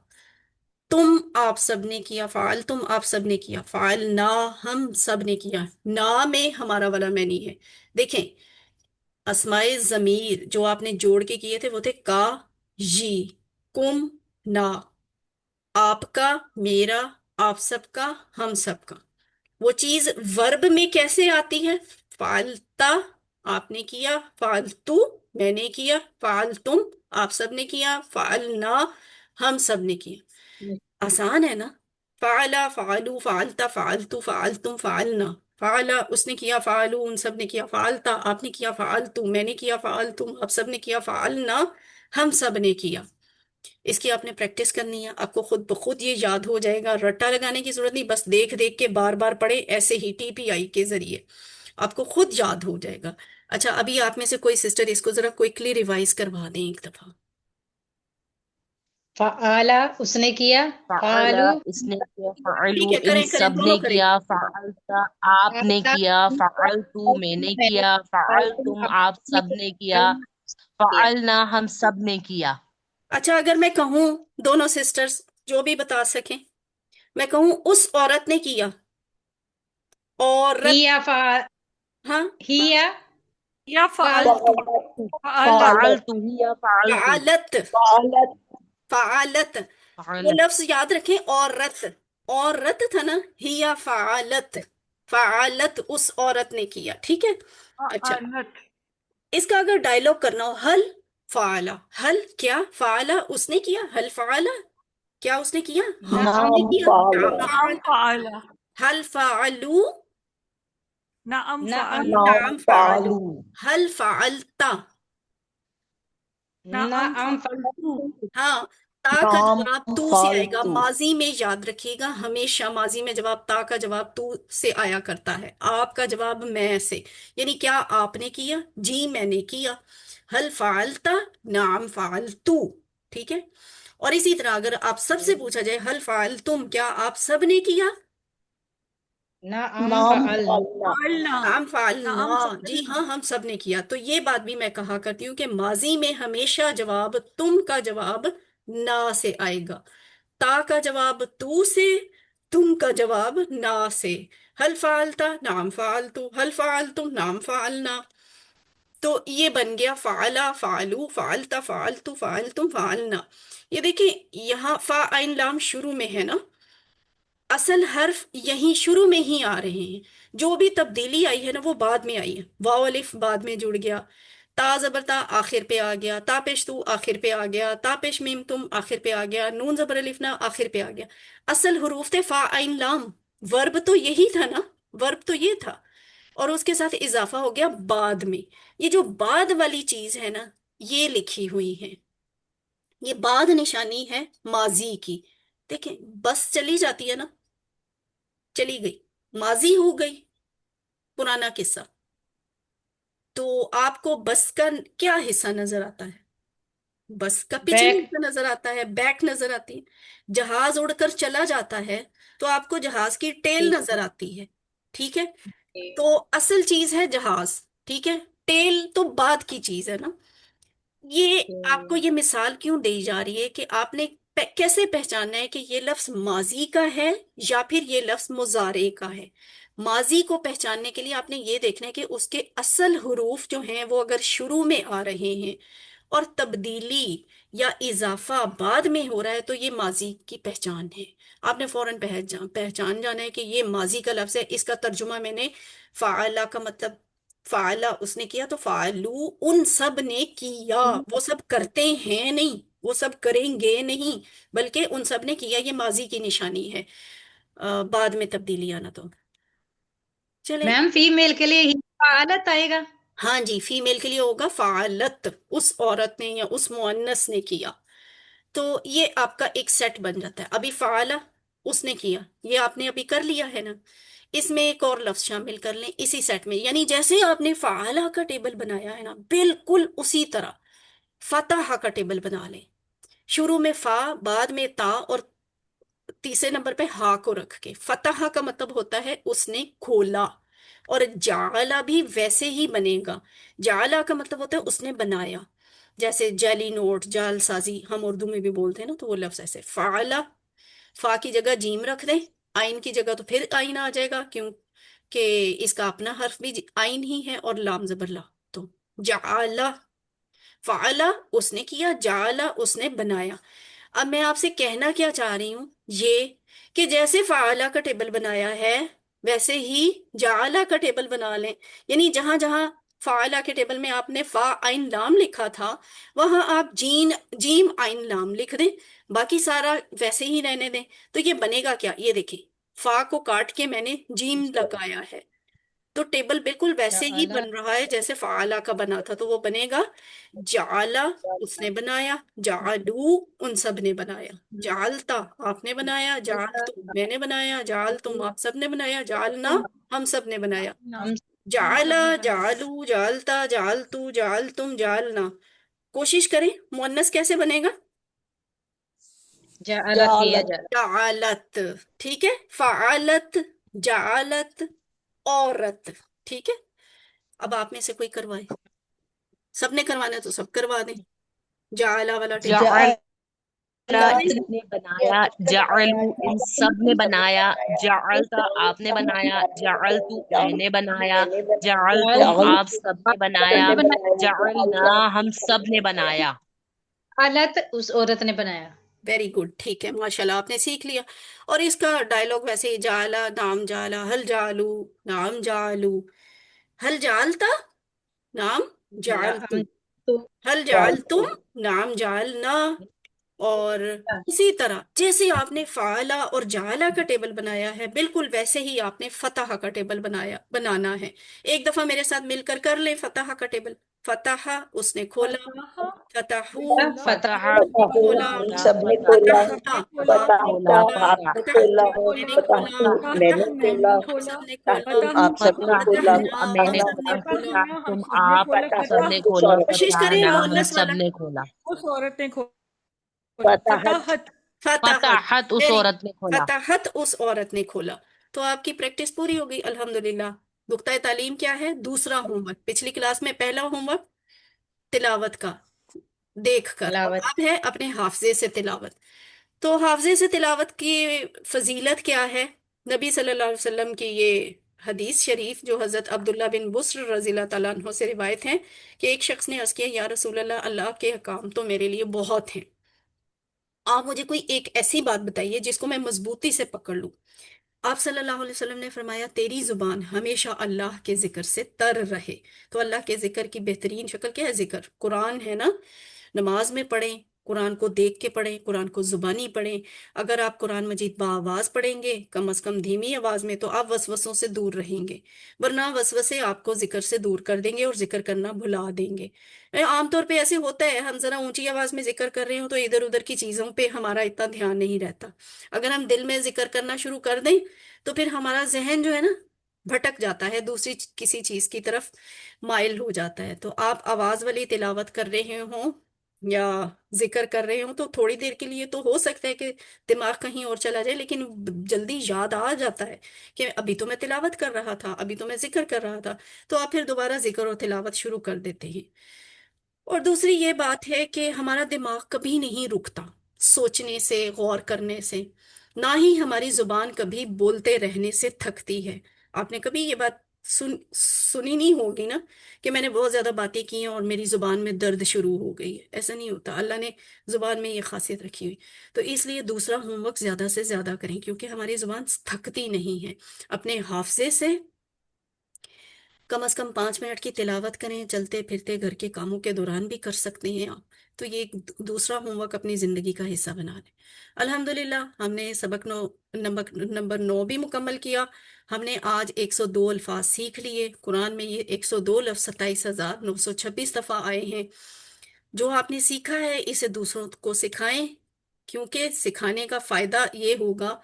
تم، آپ سب نے کیا. فعلتم، آپ سب نے کیا. فعلنا، ہم سب نے کیا. نا میں ہمارا والا میں نہیں ہے. دیکھیں، اسماء ضمیر جو آپ نے جوڑ کے کیے تھے وہ تھے کا، جی، کم، نا. آپ کا، میرا، آپ سب کا، ہم سب کا. وہ چیز ورب میں کیسے آتی ہے؟ فعلتا، آپ نے کیا. فعلتو، میں نے کیا. فعلتم، آپ سب نے کیا. فعلنا، ہم سب نے کیا. آسان ہے نا. فعلا، فعلو، فعلتا، فعلتو، فعلتم، فعلنا. فعلا، اس نے کیا. فعلو، ان سب نے کیا. فعلتا، آپ نے کیا. فعلتو، میں نے کیا. فعلتم، آپ سب نے کیا. فعلنا، ہم سب نے کیا. اس کی آپ نے پریکٹس کرنی ہے. آپ کو خود بخود یہ یاد ہو جائے گا. رٹا لگانے کی ضرورت نہیں، بس دیکھ دیکھ کے بار بار پڑھے، ایسے ہی ٹی پی آئی کے ذریعے آپ کو خود یاد ہو جائے گا. اچھا، ابھی آپ میں سے کوئی سسٹر اس کو ذرا کوئکلی ریوائز کروا دیں ایک دفعہ. فعالا، اس نے کیا. فعلا، فعلو، اس نے کیا. ٹھیک فعلو، ہے، ان کریں کریں، سب دونوں نے کریں. کیا. فعلتا، آپ نے فعلتا، کیا. فعلتو، میں نے کیا. فعلتم، فعلتم، آپ نے سب نے کیا. کیا. فعلنا، ہم سب نے کیا. اچھا، اگر میں کہوں، دونوں سسٹرز جو بھی بتا سکیں، میں کہوں اس عورت نے کیا. عورت، ہیا ہاں، ہیا یا فعل- فعلتو فعلت فعلتو یا فعلتو. فعلت، فعلت. وہ فعلت. لفظ یاد رکھیں، عورت. عورت تھا نا، ہیا فعلت. فعلت، اس عورت نے کیا. ٹھیک ہے. اچھا، فعلت اس کا اگر ڈائلوگ کرنا ہو، حل فعلا، حل کیا فعلا، اس نے کیا. حل فعلا، کیا اس نے کیا؟ ہاں، اس نعم نے کیا. نعم نعم فعل. فعل حل فعلو، نعم نعم فعل نعم فعلو. حل فعلت، نعم نعم فعلتو ہاں. تا کا جواب تو سے آئے گا. ماضی میں یاد رکھیے گا، ہمیشہ ماضی میں جواب تا کا جواب تو سے آیا کرتا ہے. آپ کا جواب میں سے، یعنی کیا آپ نے کیا؟ جی میں نے کیا. حل فعلتا، نعم فعلتو. ٹھیک ہے. اور اسی طرح اگر آپ سب سے پوچھا جائے حل فعلتم، کیا آپ سب نے کیا؟ نعم نام فعلنا فعلنا نعم نعم فعلنا، جی ہاں ہم سب نے کیا. تو یہ بات بھی میں کہا کرتی ہوں کہ ماضی میں ہمیشہ جواب تم کا جواب نا سے آئے گا، تا کا جواب تو سے، تم کا جواب نا سے. حل فعلتا نام فعلتو، حل فعلتم نام فعلنا. تو یہ بن گیا فعلا، فعلو، فعلتا، فعلتو، فعلتم، فعلنا. یہ دیکھیں یہاں فا عین لام شروع میں ہے نا، اصل حرف یہیں شروع میں ہی آ رہے ہیں. جو بھی تبدیلی آئی ہے نا وہ بعد میں آئی ہے. واو الف بعد میں جڑ گیا، تا زبر تا آخر پہ آ گیا، تا پیش تو آخر پہ آ گیا، تا پیش میم تم آخر پہ آ گیا، نون زبر الف نا آخر پہ آ گیا. اصل حروف تھے فا عین لام، ورب تو یہی تھا نا، ورب تو یہ تھا، اور اس کے ساتھ اضافہ ہو گیا بعد میں. یہ جو بعد والی چیز ہے نا یہ لکھی ہوئی ہے، یہ بعد نشانی ہے ماضی کی. دیکھیں بس چلی جاتی ہے نا، چلی گئی، ماضی ہو گئی، پرانا قصہ. تو آپ کو بس کا کیا حصہ نظر آتا ہے؟ بس کا پچھلی بیک حصہ نظر آتا ہے، بیک نظر آتی ہے. جہاز اڑ کر چلا جاتا ہے تو آپ کو جہاز کی ٹیل نظر آتی ہے، ٹھیک ہے. تو اصل چیز ہے جہاز، ٹھیک ہے، ٹیل تو بعد کی چیز ہے نا. یہ آپ کو یہ مثال کیوں دی جا رہی ہے کہ آپ نے کیسے پہچاننا ہے کہ یہ لفظ ماضی کا ہے یا پھر یہ لفظ مضارع کا ہے. ماضی کو پہچاننے کے لیے آپ نے یہ دیکھنا ہے کہ اس کے اصل حروف جو ہیں وہ اگر شروع میں آ رہے ہیں اور تبدیلی یا اضافہ بعد میں ہو رہا ہے تو یہ ماضی کی پہچان ہے. آپ نے فوراً پہچان جانا ہے کہ یہ ماضی کا لفظ ہے. اس کا ترجمہ میں نے فعلا کا مطلب فعلا اس نے کیا، تو فعلو ان سب نے کیا، وہ سب کرتے ہیں نہیں، وہ سب کریں گے نہیں، بلکہ ان سب نے کیا. یہ ماضی کی نشانی ہے، بعد میں تبدیلی آنا. تو چلیں، میم فیمیل کے لیے ہی فعالت آئے گا. ہاں جی، فیمیل کے لیے ہوگا فعلت، اس عورت نے یا اس مؤنث نے کیا. تو یہ آپ کا ایک سیٹ بن جاتا ہے. ابھی فعلا اس نے کیا، یہ آپ نے ابھی کر لیا ہے نا. اس میں ایک اور لفظ شامل کر لیں اسی سیٹ میں، یعنی جیسے آپ نے فعلا کا ٹیبل بنایا ہے نا بالکل اسی طرح فتح کا ٹیبل بنا لیں. شروع میں فا، بعد میں تا، اور تیسرے نمبر پہ ہا کو رکھ کے. فتح کا مطلب ہوتا ہے اس نے کھولا، اور جعلا بھی ویسے ہی بنے گا. جعلا کا مطلب ہوتا ہے اس نے بنایا، جیسے جعلی نوٹ، جعل سازی ہم اردو میں بھی بولتے ہیں نا، تو وہ لفظ ایسے. فعلا، فا کی جگہ جیم رکھ دیں، آئین کی جگہ تو پھر آئین آ جائے گا کیونکہ اس کا اپنا حرف بھی آئین ہی ہے، اور لام زبر لا. تو جعلا، فعلا اس نے کیا، جعلا اس نے بنایا. اب میں آپ سے کہنا کیا چاہ رہی ہوں یہ کہ جیسے فعلا کا ٹیبل بنایا ہے ویسے ہی جعلا کا ٹیبل بنا لیں. یعنی جہاں جہاں فعلا کے ٹیبل میں آپ نے فا عین لام لکھا تھا وہاں آپ جیم عین لام لکھ دیں، باقی سارا ویسے ہی رہنے دیں. تو یہ بنے گا کیا، یہ دیکھیں فا کو کاٹ کے میں نے جیم لگایا ہے، تو ٹیبل بالکل ویسے ہی جعلا بن رہا ہے جیسے فعلا کا بنا تھا. تو وہ بنے گا جعلا اس نے بنایا، جعلو ان سب نے بنایا، جعلتا آپ نے بنایا، جعلتم میں نے بنایا، جعلتم آپ سب نے بنایا، جعلنا ہم سب نے بنایا. ہم ہم سب جعلا، نے بنایا. جعلو، جعلتا، جعلتو، جعلتم، جعلنا. کوشش کریں مؤنث کیسے بنے گا؟ جعلا کیا جا جعلت، ٹھیک ہے. فعلت، جعلت، عورت، ٹھیک ہے. اب آپ میں سے کوئی کروائے، سب نے کروانا ہے تو سب کروا دیں. جعلا والا ٹیبل جعل کریں. نے بنایا، جعلو ان سب نے بنایا، جعلتا آپ نے بنایا، جعلتو میں نے بنایا، جعلتم آپ سب نے بنایا، جعلنا ہم سب نے بنایا. فعالت اس عورت نے بنایا. ویری گڈ، ٹھیک ہے، ماشاءاللہ آپ نے سیکھ لیا. اور اس کا ڈائلوگ ویسے ہی، جعلا نام جعلا، حل جعلو نام جعلو، حل جعلتا نام جعلتو، نعم تو حل جعلتم نام جعلنا. اور اسی طرح جیسے آپ نے فعلا اور جعلا کا ٹیبل بنایا ہے بالکل ویسے ہی آپ نے فتح کا ٹیبل بنانا ہے. ایک دفعہ میرے ساتھ مل کر لیں فتح کا ٹیبل. فتح اس نے کھولا، فتح فتحو فتح نے کھولا، سب نے ہم کھولا، سب نے فتحتا کھولا، آپ نے کھولا، کھولا، فتحت میں نے کھولا، فتح میں نے ہم کھولا، سب نے کھولا، فتحتو فتحنا میں ہم نے سب نے کھولا، کھولا. فتحنا ہم تم سب نے آپ کھولا. سب فتح نے کھولا، کوشش کریں فتحنا ہم مؤنث سب والا. نے کھولا. اس عورت نے کھولا. فتحت فتحت، فتحت اس ویری، عورت نے کھولا. فتحت اس عورت نے کھولا. تو آپ کی پریکٹس پوری ہو گئی الحمدللہ۔ نقطۂ تعلیم کیا ہے؟ دوسرا ہوم ورک۔ پچھلی کلاس میں پہلا ہوم ورک تلاوت کا دیکھ کر، اور تلاوت اب ہے اپنے حافظے سے تلاوت۔ تو حافظے سے تلاوت کی فضیلت کیا ہے؟ نبی صلی اللہ علیہ وسلم کی یہ حدیث شریف جو حضرت عبداللہ بن بسر رضی اللہ تعالیٰ عنہ سے روایت ہے کہ ایک شخص نے عرض کیا، یا رسول اللہ، اللہ کے احکام تو میرے لیے بہت ہیں، آپ مجھے کوئی ایک ایسی بات بتائیے جس کو میں مضبوطی سے پکڑ لوں۔ آپ صلی اللہ علیہ وسلم نے فرمایا، تیری زبان ہمیشہ اللہ کے ذکر سے تر رہے۔ تو اللہ کے ذکر کی بہترین شکل کیا ہے؟ ذکر قرآن ہے نا، نماز میں پڑھیں، قرآن کو دیکھ کے پڑھیں، قرآن کو زبانی پڑھیں۔ اگر آپ قرآن مجید بآواز پڑھیں گے، کم از کم دھیمی آواز میں، تو آپ وسوسوں سے دور رہیں گے، ورنہ وسوسے آپ کو ذکر سے دور کر دیں گے اور ذکر کرنا بھلا دیں گے۔ عام طور پہ ایسے ہوتا ہے، ہم ذرا اونچی آواز میں ذکر کر رہے ہوں تو ادھر ادھر کی چیزوں پہ ہمارا اتنا دھیان نہیں رہتا۔ اگر ہم دل میں ذکر کرنا شروع کر دیں تو پھر ہمارا ذہن جو ہے نا بھٹک جاتا ہے، دوسری کسی چیز کی طرف مائل ہو جاتا ہے۔ تو آپ آواز والی تلاوت کر رہے ہوں یا ذکر کر رہے ہوں تو تھوڑی دیر کے لیے تو ہو سکتا ہے کہ دماغ کہیں اور چلا جائے، لیکن جلدی یاد آ جاتا ہے کہ ابھی تو میں تلاوت کر رہا تھا، ابھی تو میں ذکر کر رہا تھا، تو آپ پھر دوبارہ ذکر اور تلاوت شروع کر دیتے ہیں۔ اور دوسری یہ بات ہے کہ ہمارا دماغ کبھی نہیں رکتا سوچنے سے، غور کرنے سے، نہ ہی ہماری زبان کبھی بولتے رہنے سے تھکتی ہے۔ آپ نے کبھی یہ بات سنی نہیں ہوگی نا کہ میں نے بہت زیادہ باتیں کی ہیں اور میری زبان میں درد شروع ہو گئی ہے، ایسا نہیں ہوتا۔ اللہ نے زبان میں یہ خاصیت رکھی ہوئی، تو اس لیے دوسرا ہوم ورک زیادہ سے زیادہ کریں، کیونکہ ہماری زبان تھکتی نہیں ہے۔ اپنے حافظے سے کم از کم 5 منٹ کی تلاوت کریں، چلتے پھرتے گھر کے کاموں کے دوران بھی کر سکتے ہیں آپ۔ تو یہ ایک دوسرا ہوم ورک اپنی زندگی کا حصہ بنا لیں۔ الحمدللہ ہم نے سبق نمبر 9 بھی مکمل کیا۔ ہم نے آج 102 الفاظ سیکھ لیے۔ قرآن میں یہ 102 لفظ 27,926 دفعہ آئے ہیں۔ جو آپ نے سیکھا ہے اسے دوسروں کو سکھائیں، کیونکہ سکھانے کا فائدہ یہ ہوگا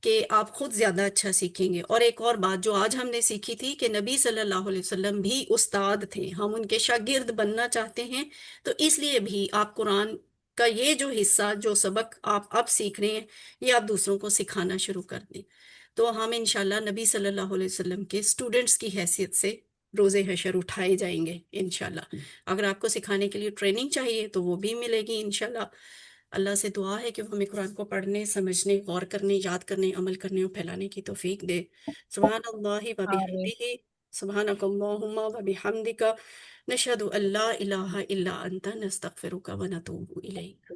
کہ آپ خود زیادہ اچھا سیکھیں گے۔ اور ایک اور بات جو آج ہم نے سیکھی تھی کہ نبی صلی اللہ علیہ وسلم بھی استاد تھے، ہم ان کے شاگرد بننا چاہتے ہیں، تو اس لیے بھی آپ قرآن کا یہ جو حصہ، جو سبق آپ اب سیکھ رہے ہیں، یہ آپ دوسروں کو سکھانا شروع کر دیں، تو ہم انشاءاللہ نبی صلی اللہ علیہ وسلم کے اسٹوڈنٹس کی حیثیت سے روز حشر اٹھائے جائیں گے انشاءاللہ۔ اگر آپ کو سکھانے کے لیے ٹریننگ چاہیے تو وہ بھی ملے گی انشاءاللہ۔ اللہ سے دعا ہے کہ وہ ہمیں قرآن کو پڑھنے، سمجھنے، غور کرنے، یاد کرنے، عمل کرنے اور پھیلانے کی توفیق دے۔ سبحان اللہ و آمین۔ بحمدہ، سبحانک اللہم و بحمدک، نشہد ان لا الہ الا انت، نستغفرک و نتوب الیک۔